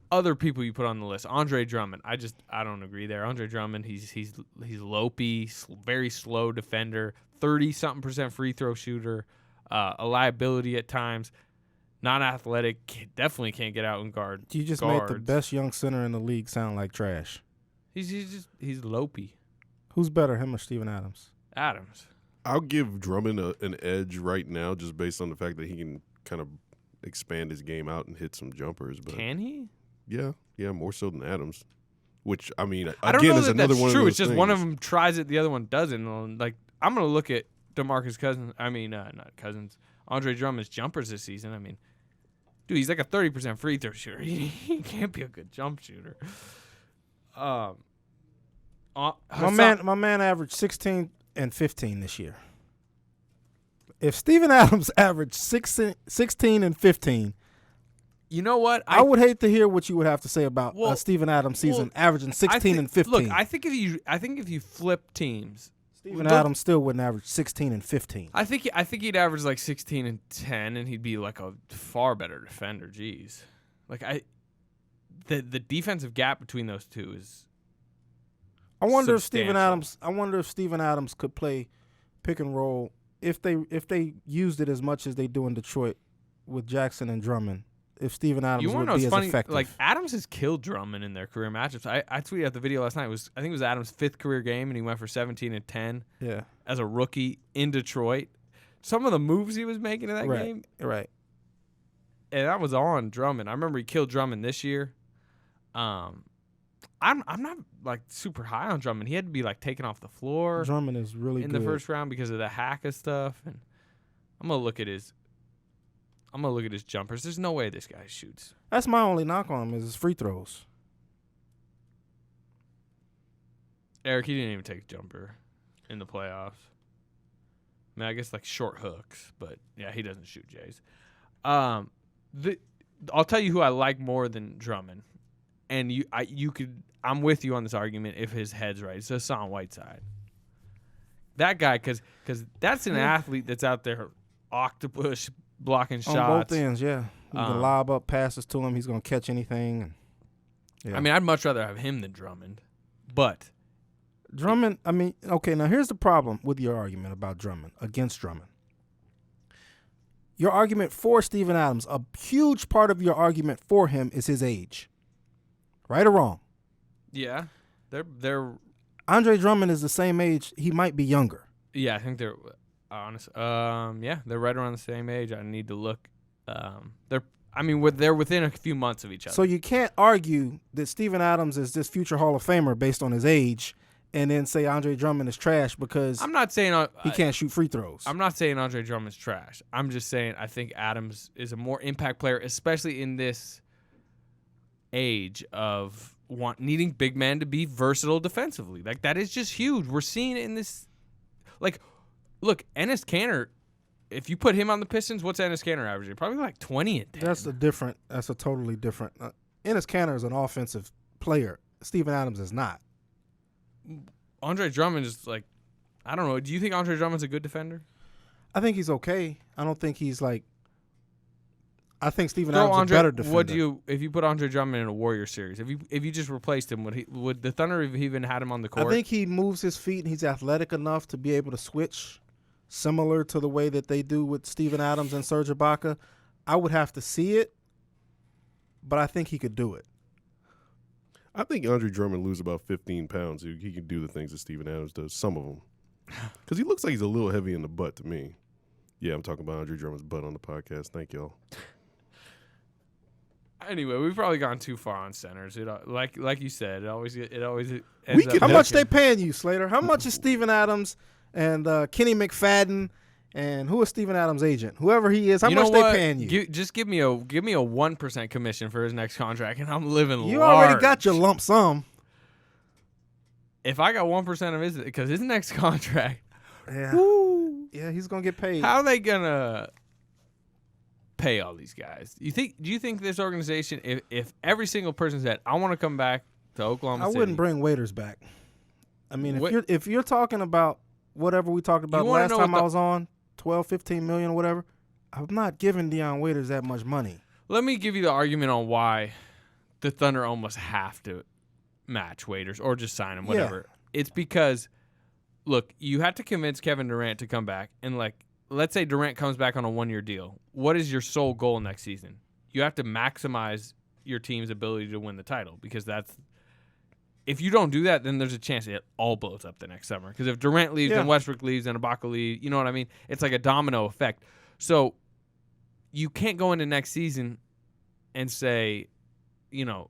Other people you put on the list, Andre Drummond. I don't agree there. Andre Drummond, he's lopey, very slow defender, 30-something% free throw shooter, a liability at times, not athletic, definitely can't get out and guard. You just guards. made the best young center in the league sound like trash. He's lopey. Who's better, him or Steven Adams? Adams. I'll give Drummond an edge right now, just based on the fact that he can kind of expand his game out and hit some jumpers. But can he? Yeah, more so than Adams. Which, I mean, I don't again, know is that another that's one true. of those It's just things. one of them tries it, the other one doesn't. Like, I'm gonna look at DeMarcus Cousins. I mean, not Cousins. Andre Drummond's jumpers this season. I mean, dude, he's like a 30% free throw shooter. He can't be a good jump shooter. My man averaged 16 and 15 this year. If Steven Adams averaged 16 and 15, you know what? I would hate to hear what you would have to say about Steven Adams' season averaging 16 and 15. Look, I think if you flip teams, Steven Adams still wouldn't average 16 and 15. I think he'd average like 16 and 10, and he'd be like a far better defender. Jeez, like the defensive gap between those two is. I wonder if substantial. Steven Adams could play pick and roll if they used it as much as they do in Detroit with Jackson and Drummond. If Steven Adams would be as effective. Like, Adams has killed Drummond in their career matchups. I tweeted out the video last night. I think it was Adams' 5th career game, and he went for 17 and 10. Yeah. as a rookie in Detroit. Some of the moves he was making in that game. Right. And that was on Drummond. I remember he killed Drummond this year. I'm not like super high on Drummond. He had to be like taken off the floor Drummond is really in good. the first round because of the Haka stuff. And I'm gonna look at his jumpers. There's no way this guy shoots. That's my only knock on him is his free throws. Eric, he didn't even take a jumper in the playoffs. I mean, I guess like short hooks, but yeah, he doesn't shoot Jays. I'll tell you who I like more than Drummond, and I'm with you on this argument if his head's right. It's Hassan Whiteside. That guy, because that's an athlete that's out there octopus blocking shots. On both ends, yeah. You can lob up passes to him. He's going to catch anything. Yeah. I mean, I'd much rather have him than Drummond, but Drummond, I mean, okay, now here's the problem with your argument about Drummond, against Drummond. Your argument for Steven Adams, a huge part of your argument for him is his age. Right or wrong? yeah, they're Andre Drummond is the same age. He might be younger. yeah, I think they're honest. Yeah, they're right around the same age. I need to look. They're within a few months of each other. So you can't argue that Steven Adams is this future Hall of Famer based on his age and then say Andre Drummond is trash because I'm not saying he can't shoot free throws. I'm not saying Andre Drummond's trash. I'm just saying I think Adams is a more impact player, especially in this age of needing big men to be versatile defensively. Like, that is just huge. We're seeing it in this. Like, look, Enes Kanter, if you put him on the Pistons, what's Enes Kanter averaging? Probably like 20 and 10. That's a totally different. Enes Kanter is an offensive player. Steven Adams is not. Andre Drummond is like, I don't know. Do you think Andre Drummond's a good defender? I think he's okay. I don't think he's like. I think Steven Adams is a better defender. If you put Andre Drummond in a Warriors series, if you just replaced him, would the Thunder have even had him on the court? I think he moves his feet and he's athletic enough to be able to switch, similar to the way that they do with Steven Adams and Serge Ibaka. I would have to see it, but I think he could do it. I think Andre Drummond lose about 15 pounds. He can do the things that Steven Adams does, some of them. Because he looks like he's a little heavy in the butt to me. Yeah, I'm talking about Andre Drummond's butt on the podcast. Thank y'all. Anyway, we've probably gone too far on centers. Like you said, it always ends up. How much they paying you, Slater? How much is Steven Adams and Kenny McFadden and who is Steven Adams' agent? Whoever he is, how much they paying you? Just give me a 1% commission for his next contract, and I'm living large. You already got your lump sum. If I got 1% of his, because his next contract, Yeah. woo, Yeah, he's gonna get paid. how are they gonna pay all these guys? Do you think this organization, if every single person said, I want to come back to Oklahoma I City, wouldn't bring Waiters back. I mean, if you're talking about whatever we talked about last time I was on, 12, 15 million or whatever, I'm not giving Dion Waiters that much money. Let me give you the argument on why the Thunder almost have to match Waiters or just sign him, whatever. Yeah. It's because, look, you have to convince Kevin Durant to come back. And, like, let's say Durant comes back on a 1-year deal. What is your sole goal next season? You have to maximize your team's ability to win the title because if you don't do that, then there's a chance it all blows up the next summer. Because if Durant leaves, then Westbrook leaves, then Ibaka leaves. You know what I mean? It's like a domino effect. So you can't go into next season and say, all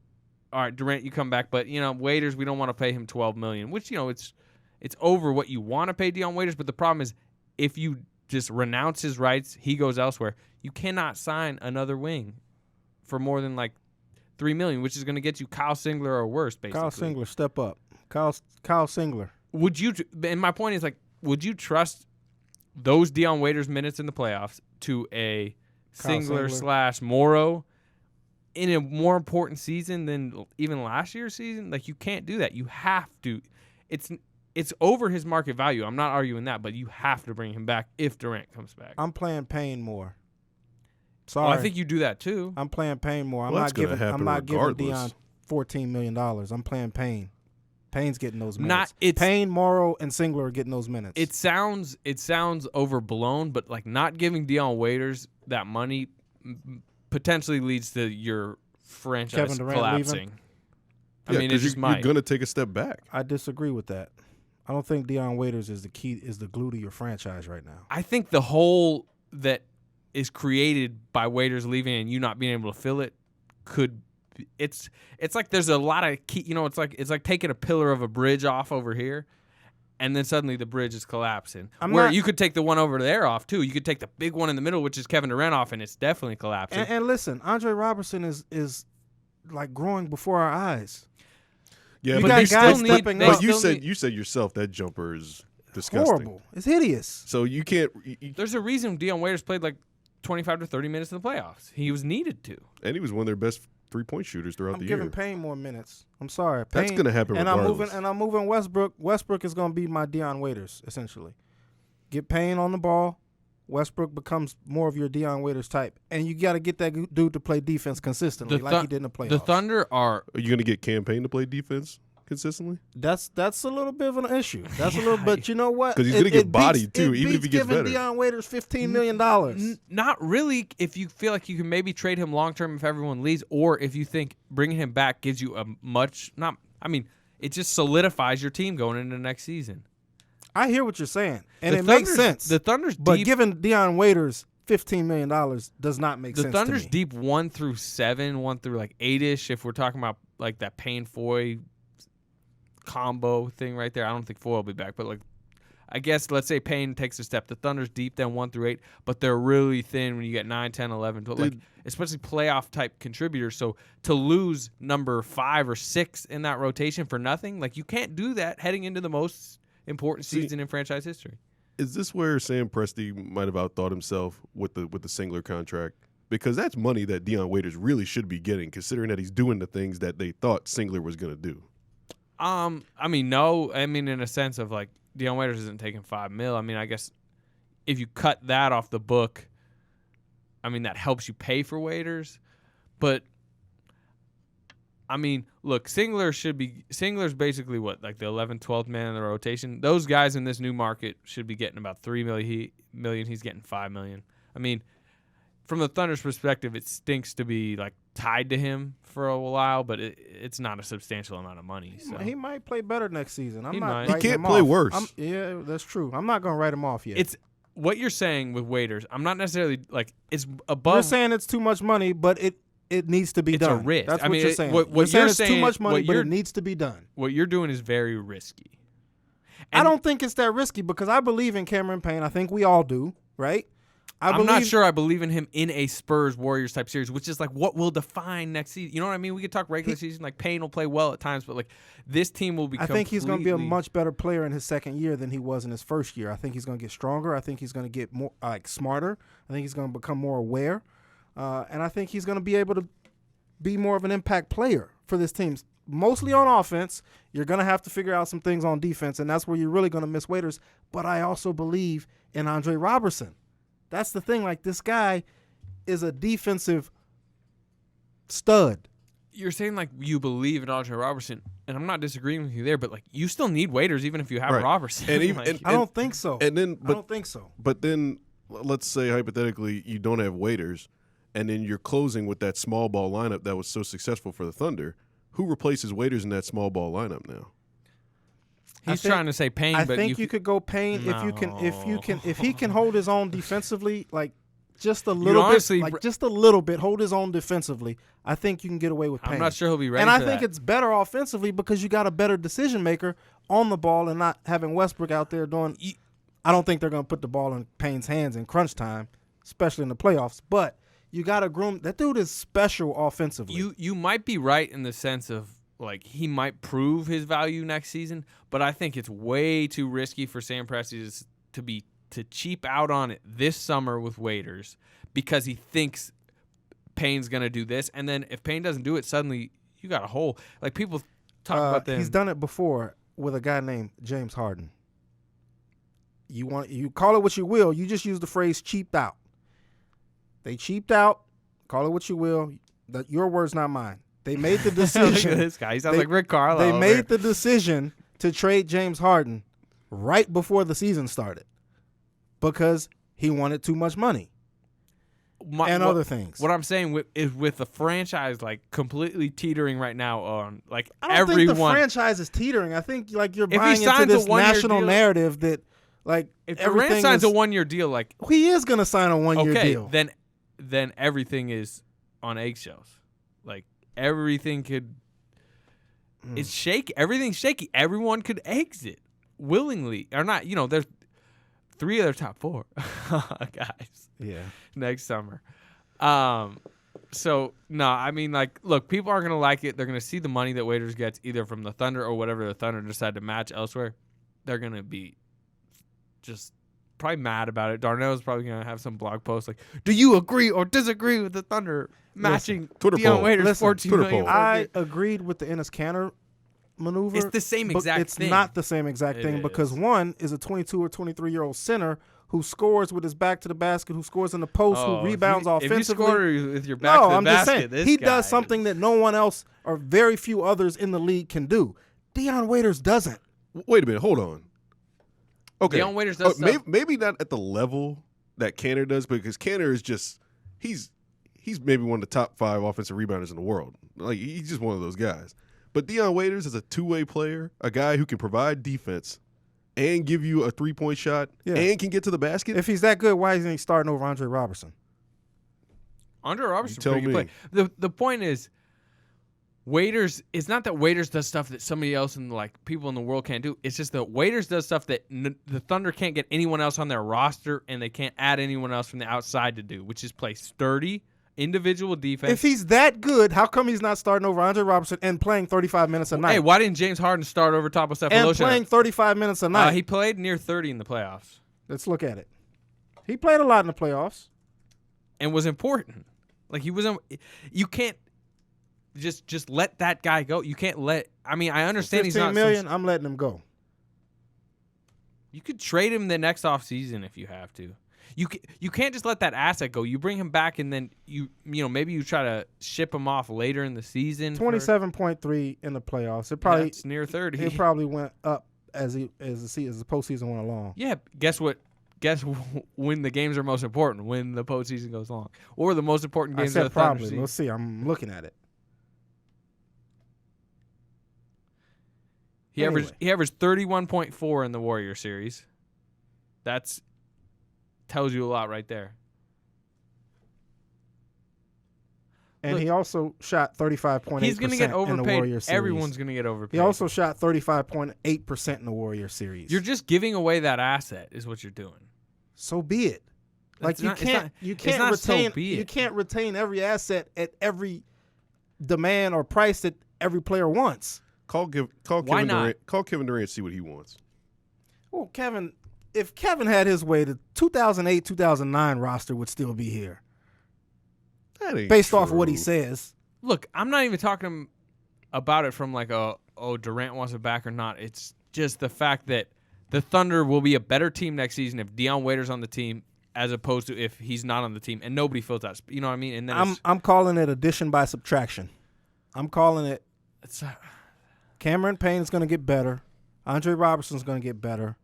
right, Durant, you come back, but Waiters, we don't want to pay him $12 million, which it's over what you want to pay Dion Waiters. But the problem is, if you just renounce his rights, he goes elsewhere. You cannot sign another wing for more than like $3 million, which is going to get you Kyle Singler or worse, basically. Kyle Singler, step up. Kyle Singler. Would you? And my point is, like, would you trust those Dion Waiters minutes in the playoffs to a Singler/Morrow in a more important season than even last year's season? Like, you can't do that. You have to. It's over his market value. I'm not arguing that, but you have to bring him back if Durant comes back. I'm playing Payne more. Sorry. Well, I think you do that too. I'm playing Payne more. I'm Well, not giving regardless. Dion $14 million. I'm playing Payne. Payne's getting those minutes. It's Payne, Morrow, and Singler are getting those minutes. It sounds overblown, but like not giving Dion Waiters that money potentially leads to your franchise Kevin Durant collapsing. leaving? I mean, it just might. You're going to take a step back. I disagree with that. I don't think Dion Waiters is the glue to your franchise right now. I think the hole that is created by Waiters leaving and you not being able to fill it could be, it's like there's a lot of key, it's like taking a pillar of a bridge off over here and then suddenly the bridge is collapsing. You could take the one over there off too. You could take the big one in the middle, which is Kevin Durant, off, and it's definitely collapsing. And listen, Andre Robertson is like growing before our eyes. Yeah, you but got you guys still stepping But up. you said yourself that jumper is disgusting. Horrible. It's hideous. So you can't. There's a reason Dion Waiters played like 25 to 30 minutes in the playoffs. He was needed to. And he was one of their best 3-point shooters throughout the year. I'm giving Payne more minutes. I'm sorry. That's going to happen regardless. I'm moving Westbrook. Westbrook is going to be my Dion Waiters, essentially. Get Payne on the ball. Westbrook becomes more of your Dion Waiters type. And you got to get that dude to play defense consistently like he did in the playoffs. The Thunder are you going to get Campaign to play defense consistently? That's a little bit of an issue. That's a little bit. You know what? Because he's going to get bodied too, even if he gets better. Giving Dion Waiters $15 million. Not really. If you feel like you can maybe trade him long term if everyone leaves, or if you think bringing him back gives you a much not. I mean, it just solidifies your team going into next season. I hear what you're saying, and it makes sense. The Thunder's but deep, giving Dion Waiters $15 million does not make sense. The Thunder's to me. deep 1 through 7, 1 through like 8-ish. If we're talking about like that Payne Foy combo thing right there, I don't think Foy will be back, but like I guess let's say Payne takes a step. The Thunder's deep then 1 through 8, but they're really thin when you get 9, 10, 11, 12, like especially playoff type contributors. So to lose number 5 or 6 in that rotation for nothing, like you can't do that heading into the most important season in franchise history. Is this where Sam Presti might have outthought himself with the Singler contract? Because that's money that Dion Waiters really should be getting, considering that he's doing the things that they thought Singler was going to do. I mean, no. I mean, in a sense of like Dion Waiters isn't taking $5 million. I mean, I guess if you cut that off the book, I mean that helps you pay for Waiters, but. I mean, look, Singler's basically what, like the 11th, 12th man in the rotation. Those guys in this new market should be getting about $3 million. He's getting $5 million. I mean, from the Thunder's perspective, it stinks to be like tied to him for a while, but it's not a substantial amount of money. So. He might play better next season. He might. He can't play worse. Yeah, that's true. I'm not going to write him off yet. It's what you're saying with Waiters. I'm not necessarily like it's above. You're saying it's too much money, but it needs to be done. It's a risk. That's what you're saying. What you're saying you're it's too much money, but it needs to be done. What you're doing is very risky. I don't think it's that risky because I believe in Cameron Payne. I think we all do, right? I'm not sure I believe in him in a Spurs-Warriors type series, which is like what will define next season. You know what I mean? We could talk regular season. Like Payne will play well at times, but like this team will be. I think he's going to be a much better player in his second year than he was in his first year. I think he's going to get stronger. I think he's going to get more smarter. I think he's going to become more aware, and I think he's going to be able to be more of an impact player for this team. Mostly on offense. You're going to have to figure out some things on defense, and that's where you're really going to miss Waiters. But I also believe in Andre Robertson. That's the thing. Like, this guy is a defensive stud. You're saying, like, you believe in Andre Robertson, and I'm not disagreeing with you there, but, like, you still need Waiters even if you have Robertson. And, even, I don't think so. I don't think so. But then, let's say, hypothetically, you don't have Waiters, and then you're closing with that small ball lineup that was so successful for the Thunder. Who replaces Waiters in that small ball lineup now? He's trying to say Payne, I but think you could go Payne if he can hold his own defensively, like just a little bit, hold his own defensively. I think you can get away with Payne. I'm not sure he'll be ready. And for I think it's better offensively because you got a better decision maker on the ball and not having Westbrook out there doing. I don't think they're going to put the ball in Payne's hands in crunch time, especially in the playoffs. But you got to groom. That dude is special offensively. You might be right in the sense of like he might prove his value next season, but I think it's way too risky for Sam Presti to cheap out on it this summer with Waiters because he thinks Payne's going to do this, and then if Payne doesn't do it, suddenly you got a hole. Like people talk about that. He's done it before with a guy named James Harden. You call it what you will. You just use the phrase "cheaped out." They cheaped out. Call it what you will. Your words, not mine. They made the decision. Look at this guy. He sounds like Rick Carlisle. They made the decision to trade James Harden right before the season started because he wanted too much money. other things. What I'm saying is with the franchise like completely teetering right now on like I don't everyone. think the franchise is teetering. I think like you're If he buying into signs a this one-year national deal- narrative that like if everything Durant signs is, a 1-year deal, like he is going to sign a 1-year okay, deal. then everything is on eggshells. Like everything could. It's shaky. Everything's shaky. Everyone could exit willingly or not. There's 3 of their top 4 guys. Yeah. Next summer. So no, I mean, like, look, people aren't gonna like it. They're gonna see the money that Waiters gets either from the Thunder or whatever the Thunder decide to match elsewhere. They're gonna be just probably mad about it. Darnell's probably gonna have some blog post like, "Do you agree or disagree with the Thunder matching Twitter Dion poll. Waiters Listen, 14 Twitter million?" poll. for a I year? agreed with the Enes Kanter maneuver. It's the same but exact it's thing. not the same exact It thing because is. one is a 22 or 23-year-old center who scores with his back to the basket, who scores in the post, who rebounds If you offensively. score with your back to the I'm basket, just saying this he guy does something that no one else or very few others in the league can do. Dion Waiters doesn't. Wait a minute, hold on. Okay, Dion Waiters does stuff. maybe not at the level that Kanter does, because Kanter is just he's maybe one of the top 5 offensive rebounders in the world. Like he's just one of those guys. But Dion Waiters is a two-way player, a guy who can provide defense and give you a 3-point shot and can get to the basket. If he's that good, why isn't he starting over Andre Robertson? Andre Robertson, tell pretty good me. play. The point is, Waiters. It's not that Waiters does stuff that somebody else and like people in the world can't do. It's just that Waiters does stuff that the Thunder can't get anyone else on their roster, and they can't add anyone else from the outside to do, which is play sturdy individual defense. If he's that good, how come he's not starting over Andre Robertson and playing 35 minutes a night? Hey, why didn't James Harden start over top of and Cephalosha? playing 35 minutes a night. He played near 30 in the playoffs Let's look at it. He played a lot in the playoffs. and was important. Like he was. You can't just let that guy go. You can't let. I mean, I understand he's not $15 million, I'm letting him go. You could trade him the next offseason if you have to. You can't just let that asset go. You bring him back and then maybe you try to ship him off later in the season. 27.3 in the playoffs. It probably That's near 30. it probably went up as the postseason went along. Yeah, guess what? Guess when the games are most important, when the postseason goes long, or the most important I games of the said Thunder probably. season. Let's see. I'm looking at it. He averaged 31.4 in the Warrior series. That's tells you a lot right there. And Look, he also shot 35.8% He's going to get in the Warrior overpaid. series. Everyone's going to get overpaid. He also shot 35.8% in the Warrior series. You're just giving away that asset is what you're doing. So be it. Like It's not- it's not so retain be it. you can't retain every asset at every demand or price that every player wants. Call Why Kevin not? Durant. Call Kevin Durant, see what he wants. Well, if Kevin had his way, the 2008-2009 roster would still be here. That ain't Based off of what he true. says. Look, I'm not even talking about it from like Durant wants it back or not. It's just the fact that the Thunder will be a better team next season if Dion Waiters on the team as opposed to if he's not on the team and nobody fills that. You know what I mean? And then I'm calling it addition by subtraction. I'm calling it it's Cameron Payne is going to get better. Andre Robertson's going to get better.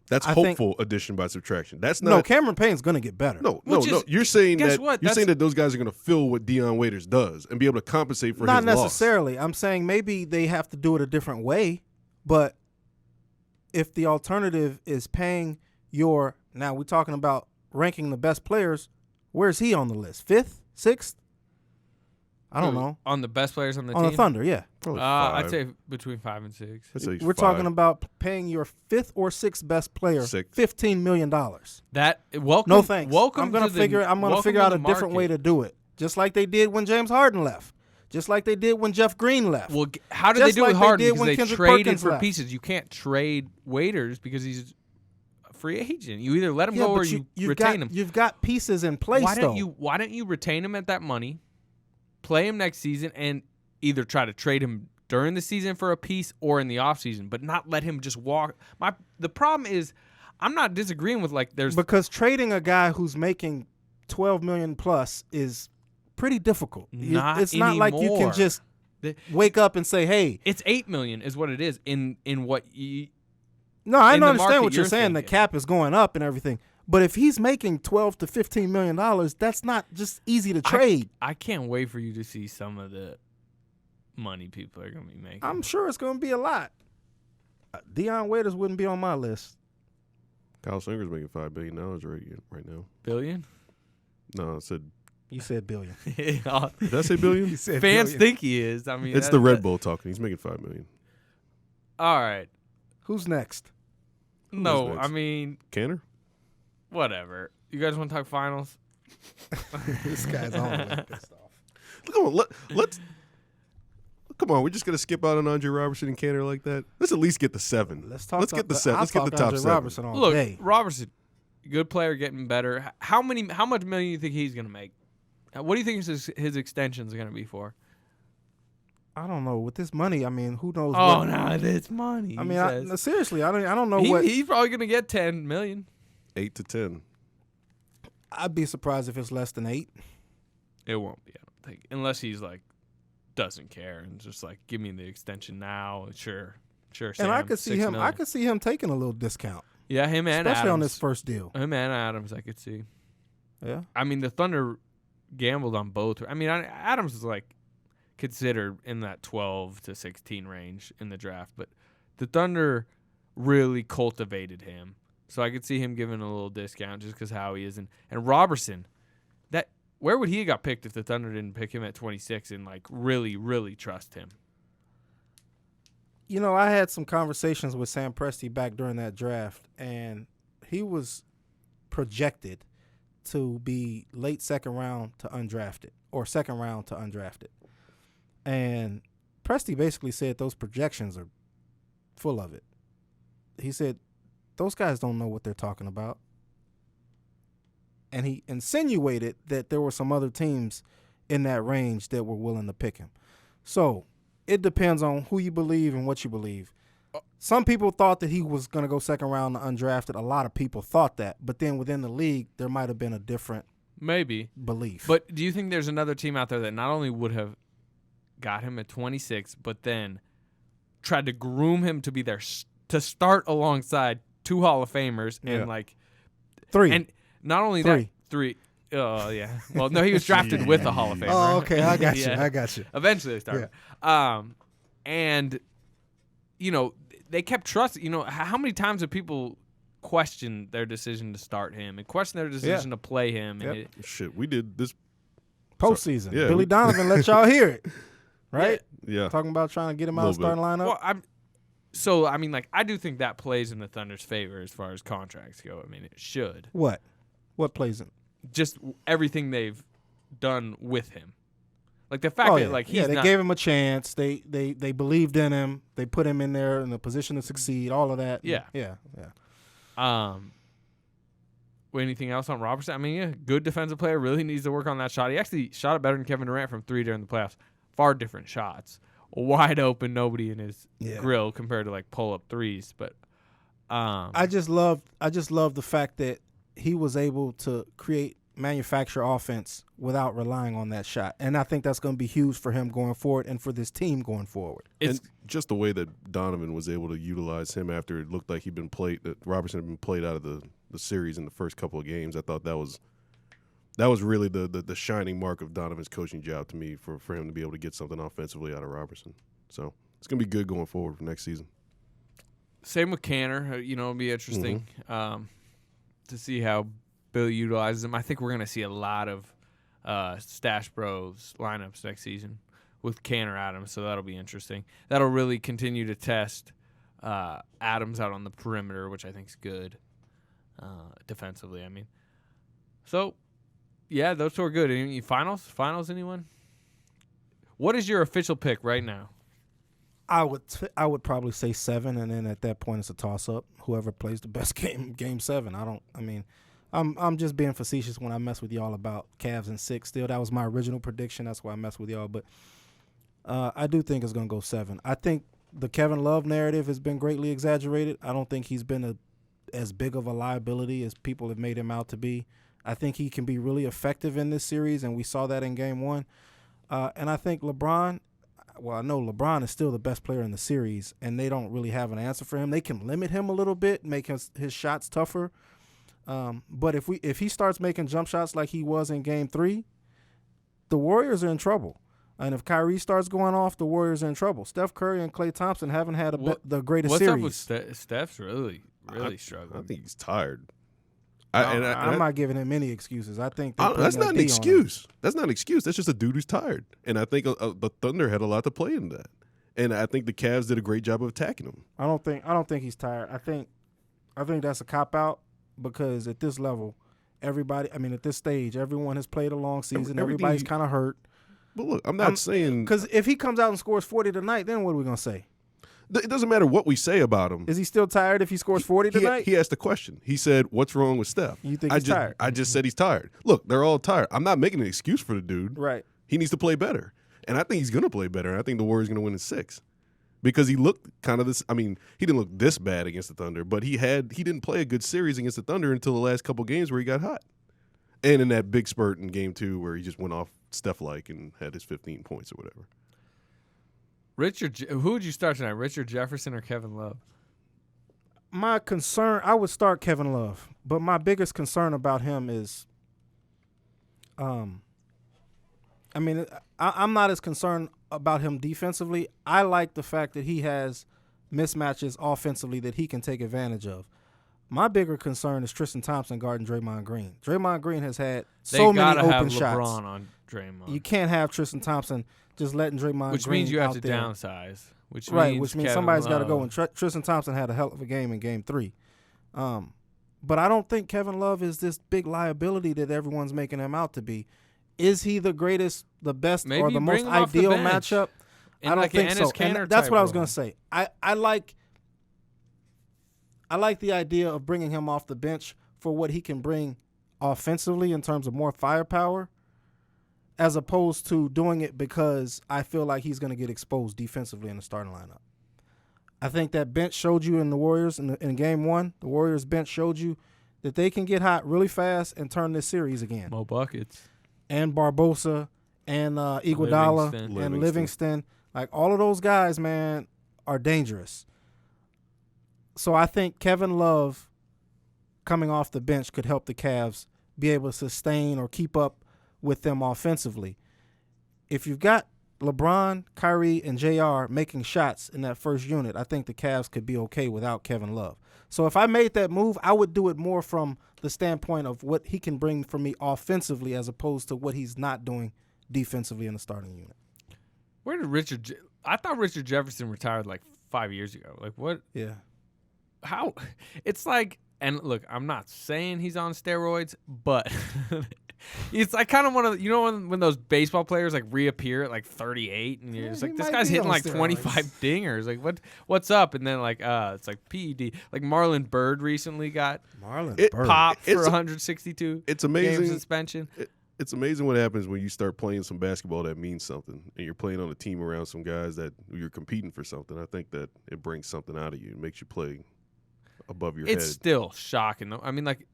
That's I think- hopeful addition by subtraction. That's not. No, Cameron Payne's going to get better. No, Which no. is- You're saying guess that what? you're That's- saying that those guys are going to fill what Dion Waiters does and be able to compensate for Not his loss. necessarily. I'm saying maybe they have to do it a different way, but if the alternative is paying your – now we're talking about ranking the best players. Where's he on the list? 5th? 6th? I don't know. on the best players on the On team. the Thunder, yeah. Probably I'd five. say between 5 and 6. I'd say We're five. talking about paying your 5th or 6th best player Sixth. $15 million. That welcome. No thanks. Welcome. I'm gonna to the- figure welcome out to a the different way market. to do it. Just like they did when James Harden left. Just like they did when Jeff Green left. Well, how did Just they do it like with they Harden? did Because when they Kendrick traded Perkins for left. pieces. You can't trade Waiters because he's a free agent. You either let him yeah, go or but you retain him. You've got pieces in place. Why though. Why don't you retain him at that money, play him next season, and either try to trade him during the season for a piece or in the offseason, but not let him just walk. The problem is, I'm not disagreeing with like there's Because trading a guy who's making $12 million plus is pretty difficult. It's not like you can anymore. just wake up and say, "Hey." It's $8 million is what it is in what you. No, I in the understand market what you're you're saying. The thinking. cap is going up and everything, But if he's making $12 to $15 million, that's not just easy to trade. I can't wait for you to see some of the money people are going to be making. I'm sure it's going to be a lot. Dion Waiters wouldn't be on my list. Kyle Singer's making $5 billion right now. Billion? No, I said. You said billion. Did I say billion? You said Fans billion. think he is. I mean, It's the Red Bull talking. He's making $5 million. All right. Who's next? No, next? I mean, Canner? whatever. You guys want to talk finals? This guy's all the way pissed off. Come on, let's. Come on, we're just gonna skip out on Andre Robertson and Canner like that. Let's at least get the 7. Let's talk. Let's get the 7. I'll Let's get the talk top Andre 7. Robertson all Look, day. Robertson, good player, getting better. How much million do you think he's going to make? What do you think his extension is going to be for? I don't know. With this money, I mean, who knows? Oh, what, no, it's money. I mean, seriously, I don't know he, what. he's probably going to get $10 million. 8 to 10. I'd be surprised if it's less than 8. It won't be, I don't think, unless he's like doesn't care and just like give me the extension now. Sure. And Sam, I could see $6 him. million. I could see him taking a little discount, Yeah, him and especially Adams. on this first deal. Him and Adams, I could see. Yeah. I mean, the Thunder gambled on both. I mean, Adams is like considered in that 12 to 16 range in the draft, but the Thunder really cultivated him. So I could see him giving a little discount just because how he is. And Robertson, where would he have got picked if the Thunder didn't pick him at 26 and like really, really trust him? You know, I had some conversations with Sam Presti back during that draft, and he was projected to be late second round to undrafted or second round to undrafted. And Presti basically said those projections are full of it. He said, those guys don't know what they're talking about. And he insinuated that there were some other teams in that range that were willing to pick him. So it depends on who you believe and what you believe. Some people thought that he was going to go second round to undrafted. A lot of people thought that. But then within the league, there might have been a different Maybe belief. But do you think there's another team out there that not only would have got him at 26, but then tried to groom him to be there to start alongside 2 Hall of Famers and like 3. And not only 3. that, 3. Oh yeah. Well, no, he was drafted with a Hall of Famer. Oh, okay. I got you. Yeah. I got you. Eventually they started. And you know, they kept trusting. You know, how many times have people questioned their decision to start him and questioned their decision to play him? And Yep. Shit, we did this Postseason. yeah, Billy Donovan let y'all hear it. Right? Yeah. Talking about trying to get him out of Little starting lineup. Well, so I mean, like, I do think that plays in the Thunder's favor as far as contracts go. I mean, it should. What? What plays in? Just everything they've done with him, like the fact that like he's they not, gave him a chance. They believed in him. They put him in there in a position to succeed. All of that. Yeah. Anything else on Robertson? I mean, yeah, good defensive player. Really needs to work on that shot. He actually shot it better than Kevin Durant from 3 during the playoffs. Far different shots. Wide open, nobody in his grill compared to like pull up threes. But I just love the fact that he was able to manufacture offense without relying on that shot. And I think that's going to be huge for him going forward and for this team going forward. And just the way that Donovan was able to utilize him after it looked like that Robertson had been played out of the series in the first couple of games, I thought that was really the shining mark of Donovan's coaching job to me for him to be able to get something offensively out of Robertson. So it's going to be good going forward for next season. Same with Canner. You know, it'll be interesting to see how Bill utilizes him. I think we're going to see a lot of Stash Bros lineups next season with Canner Adams, so that'll be interesting. That'll really continue to test Adams out on the perimeter, which I think is good defensively. I mean, so yeah, those two are good. Any finals? Anyone? What is your official pick right now? I would probably say 7, and then at that point it's a toss up. Whoever plays the best game 7. I'm just being facetious when I mess with y'all about Cavs in 6. Still, that was my original prediction. That's why I mess with y'all. But I do think it's gonna go 7. I think the Kevin Love narrative has been greatly exaggerated. I don't think he's been as big of a liability as people have made him out to be. I think he can be really effective in this series, and we saw that in Game 1. And I think LeBron. Well, I know LeBron is still the best player in the series, and they don't really have an answer for him. They can limit him a little bit, make his shots tougher. But if he starts making jump shots like he was in Game 3, the Warriors are in trouble. And if Kyrie starts going off, the Warriors are in trouble. Steph Curry and Klay Thompson haven't had the greatest what's series. What's up with Steph's really struggling? I think he's tired. I'm not giving him any excuses. I think that's not an excuse. That's not an excuse. That's just a dude who's tired. And I think the Thunder had a lot to play in that. And I think the Cavs did a great job of attacking him. I don't think he's tired. I think that's a cop out because at this level, at this stage, everyone has played a long season. Everybody's kind of hurt. But look, I'm not saying because if he comes out and scores 40 tonight, then what are we gonna say? It doesn't matter what we say about him. Is he still tired if he scores 40 tonight? He asked the question. He said, "What's wrong with Steph?" You think he's tired? I just said he's tired. Look, they're all tired. I'm not making an excuse for the dude. Right. He needs to play better, and I think he's going to play better. And I think the Warriors are going to win in 6 because he looked kind of this. I mean, he didn't look this bad against the Thunder, but he didn't play a good series against the Thunder until the last couple games where he got hot, and in that big spurt in Game 2 where he just went off Steph-like and had his 15 points or whatever. Who would you start tonight, Richard Jefferson or Kevin Love? My concern, I would start Kevin Love, but my biggest concern about him is, I'm not as concerned about him defensively. I like the fact that he has mismatches offensively that he can take advantage of. My bigger concern is Tristan Thompson guarding Draymond Green. Draymond Green has had so many open shots. They gotta have LeBron on Draymond. You can't have Tristan Thompson just letting Draymond Which Green means you have out to there. downsize. Which means Kevin somebody's got to Love. go. And Tristan Thompson had a hell of a game in Game 3. But I don't think Kevin Love is this big liability that everyone's making him out to be. Is he the greatest, the best, Maybe or the bring most him off the ideal bench. matchup? In I don't like think an so. Enes Kanter And that's type what I was role. going to say. I like the idea of bringing him off the bench for what he can bring offensively in terms of more firepower, as opposed to doing it because I feel like he's going to get exposed defensively in the starting lineup. I think that bench showed you in the Warriors in Game 1. The Warriors bench showed you that they can get hot really fast and turn this series again. Mo buckets. And Barbosa and Iguodala Livingston. and Livingston. Like, all of those guys, man, are dangerous. So I think Kevin Love coming off the bench could help the Cavs be able to sustain or keep up with them offensively. If you've got LeBron, Kyrie, and JR making shots in that first unit, I think the Cavs could be okay without Kevin Love. So if I made that move, I would do it more from the standpoint of what he can bring for me offensively as opposed to what he's not doing defensively in the starting unit. Where did I thought Richard Jefferson retired like 5 years ago. Like, what? Yeah. How? It's like, and look, I'm not saying he's on steroids, but it's like kind of one of when those baseball players like reappear at like 38, and you're just like, this guy's hitting like 25 dingers. Like, what's up? And then like, it's like PED. Like Marlon Byrd recently got popped for 162. It's amazing. Game suspension. It's amazing what happens when you start playing some basketball that means something, and you're playing on a team around some guys that you're competing for something. I think that it brings something out of you. It makes you play above your head. It's still shocking though. I mean, like,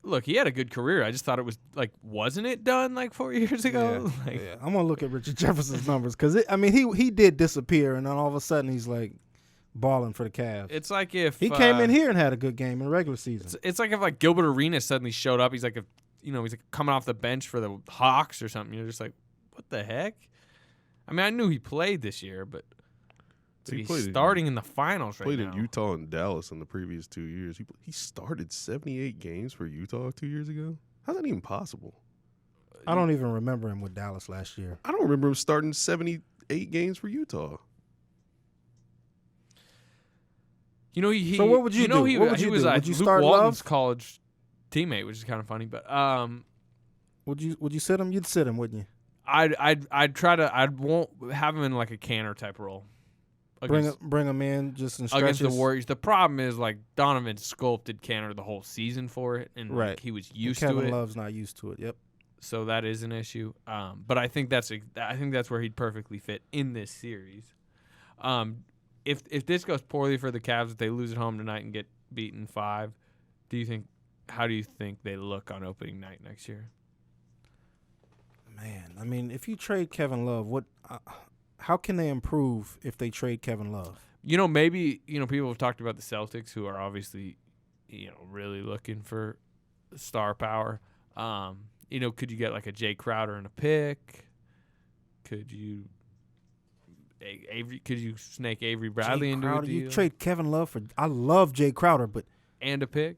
look, he had a good career. I just thought it was like, wasn't it done like 4 years ago? Yeah, Like, yeah. I'm gonna look at Richard Jefferson's numbers because he did disappear, and then all of a sudden he's like balling for the Cavs. it's like if He came in here and had a good game in regular season. It's like if like Gilbert Arenas suddenly showed up. He's like he's like coming off the bench for the Hawks or something. You're just like, what the heck? I mean, I knew he played this year, but he's starting in the finals right now. Played in Utah and Dallas in the previous 2 years. He started 78 games for Utah 2 years ago. How's that even possible? I don't even remember him with Dallas last year. I don't remember him starting 78 games for Utah. So what would you do? He What would you was do? like Would you Luke start Walton's Love? college teammate, which is kind of funny. But Would you sit him? You'd sit him, wouldn't you? I'd try to. I won't have him in like a Canner type role. Bring him in just in Against stretches. the Warriors. The problem is like Donovan sculpted Canner the whole season for it, and Right. like, he was And used to Kevin it. Love's not used to it. Yep. So that is an issue. But I think that's where he'd perfectly fit in this series. If this goes poorly for the Cavs, if they lose at home tonight and get beaten 5, how do you think they look on opening night next year? Man, I mean, if you trade Kevin Love, how can they improve if they trade Kevin Love? Maybe people have talked about the Celtics, who are obviously really looking for star power. Could you get like a Jay Crowder and a pick? Could you snake Avery Bradley Jay into Crowder, a deal? you trade Kevin Love for. I love Jay Crowder, but and a pick?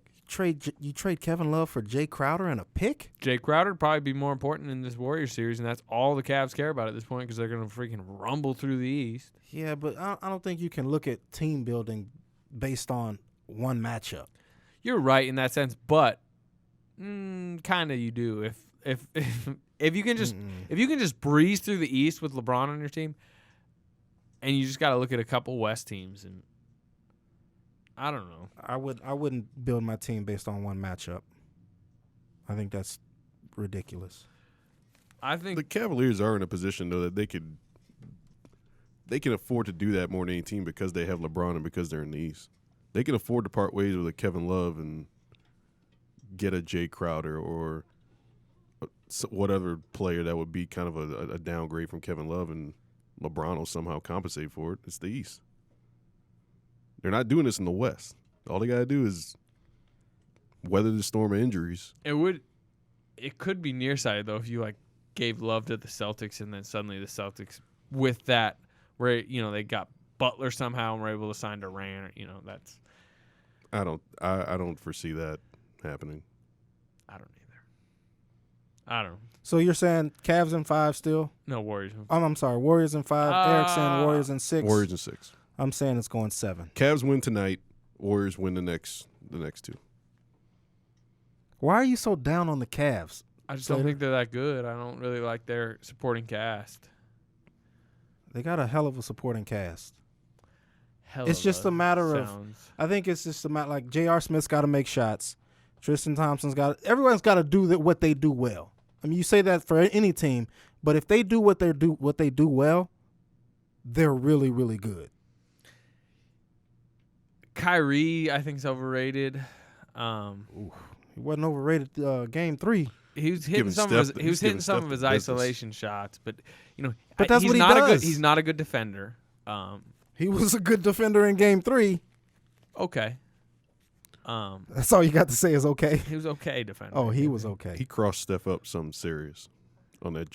you trade Kevin Love for Jay Crowder and a pick? Jay Crowder would probably be more important in this Warriors series, and that's all the Cavs care about at this point because they're going to freaking rumble through the East. Yeah, but I don't think you can look at team building based on one matchup. You're right in that sense, but kind of you do. If you can just breeze through the East with LeBron on your team, and you just got to look at a couple West teams, and I don't know. I wouldn't build my team based on one matchup. I think that's ridiculous. I think The Cavaliers are in a position though that they can afford to do that more than any team because they have LeBron and because they're in the East. They can afford to part ways with a Kevin Love and get a Jay Crowder or what other player that would be kind of a downgrade from Kevin Love, and LeBron will somehow compensate for it. It's the East. They're not doing this in the West. All they got to do is weather the storm of injuries. it could be nearsighted though if you like gave Love to the Celtics and then suddenly the Celtics with that where they got Butler somehow and were able to sign Durant. That's I don't foresee that happening. I don't either. I don't know. So you're saying Cavs in 5 still? No Warriors. I'm sorry, Warriors in 5. Eric's saying Warriors in 6. Warriors in 6. I'm saying it's going 7. Cavs win tonight. Warriors win the next 2. Why are you so down on the Cavs? I just don't think they're that good. I don't really like their supporting cast. They got a hell of a supporting cast. Hell It's of just a matter of sounds. I think it's just a matter like J.R. Smith's got to make shots. Tristan Thompson's everyone's got to do what they do well. I mean, you say that for any team, but if they do what they do well, they're really, really good. Kyrie, I think, is overrated. He wasn't overrated game 3. He was hitting some of his isolation shots, but But that's he's what he not does. He's not a good defender. He was a good defender in game 3. Okay. That's all you got to say is okay. He was okay defender. Oh, he was okay. He crossed Steph up something serious on that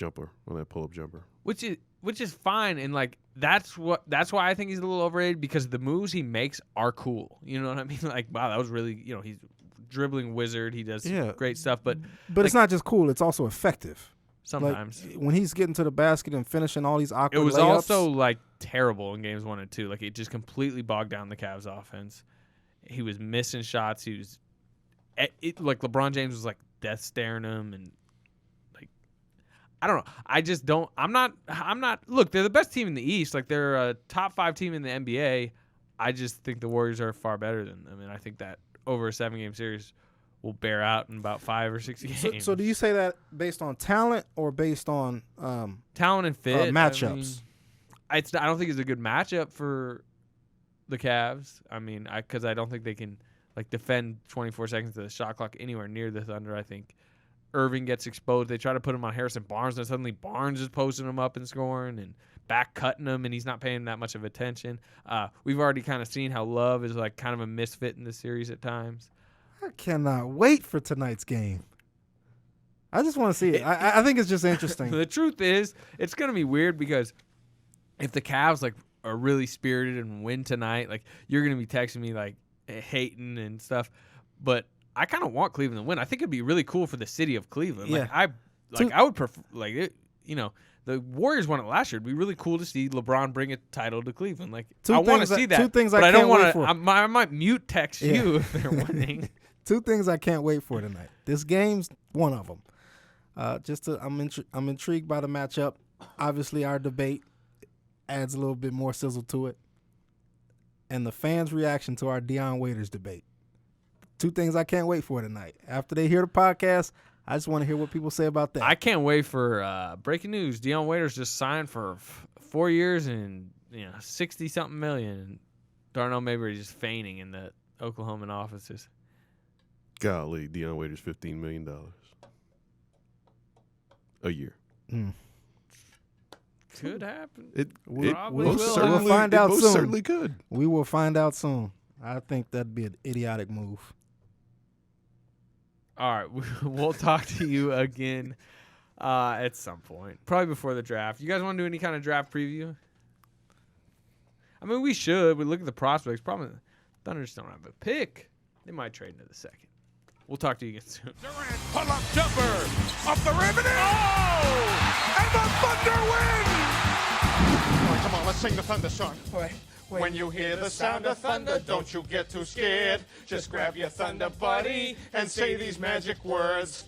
pull-up jumper. Which is fine, and like that's why I think he's a little overrated because the moves he makes are cool. You know what I mean? Like, wow, that was really he's dribbling wizard. He does great stuff, but it's not just cool; it's also effective. Sometimes like, when he's getting to the basket and finishing all these awkward it was layups, also like terrible in games 1 and 2. Like it just completely bogged down the Cavs offense. He was missing shots. He was like LeBron James was like death staring him, and like I don't know. I just don't. I'm not. Look, they're the best team in the East. Like they're a top 5 team in the NBA. I just think the Warriors are far better than them, and I think that over a 7-game series will bear out in about 5 or 6 games. So do you say that based on talent or based on talent and fit matchups? I don't think it's a good matchup for the Cavs. I mean, because I don't think they can like defend 24 seconds of the shot clock anywhere near the Thunder. I think Irving gets exposed. They try to put him on Harrison Barnes, and suddenly Barnes is posting him up and scoring and back cutting him, and he's not paying that much of attention. We've already kind of seen how Love is like kind of a misfit in the series at times. I cannot wait for tonight's game. I just want to see it. I think it's just interesting. The truth is, it's going to be weird because if the Cavs like are really spirited and win tonight, like you're going to be texting me like hating and stuff, but I kind of want Cleveland to win. I think it'd be really cool for the city of Cleveland. Yeah. I would prefer like it, the Warriors won it last year. It'd be really cool to see LeBron bring a title to Cleveland. Like I want to see that. 2 things but I don't can't want wait to. for. I might mute text you if they're winning. 2 things I can't wait for tonight. This game's one of them. I'm intrigued by the matchup. Obviously, our debate adds a little bit more sizzle to it, and the fans' reaction to our Dion Waiters debate. 2 things I can't wait for tonight. After they hear the podcast, I just want to hear what people say about that. I can't wait for breaking news. Dion Waiters just signed for 4 years and $60-something million. Darnell Mayberry just feigning in the Oklahoman offices. Golly, Dion Waiters, $15 million a year. Could happen. It Probably most will. certainly, We'll find it out most soon. certainly could. We will find out soon. I think that'd be an idiotic move. All right, we'll talk to you again at some point, probably before the draft. You guys want to do any kind of draft preview? I mean, we should. We look at the prospects. Probably Thunder just don't have a pick. They might trade into the second. We'll talk to you again soon. Durant, pull-up jumper, off the rim, and and the Thunder win! Come on, let's sing the Thunder song. When you hear the sound of thunder, don't you get too scared. Just grab your Thunder buddy and say these magic words.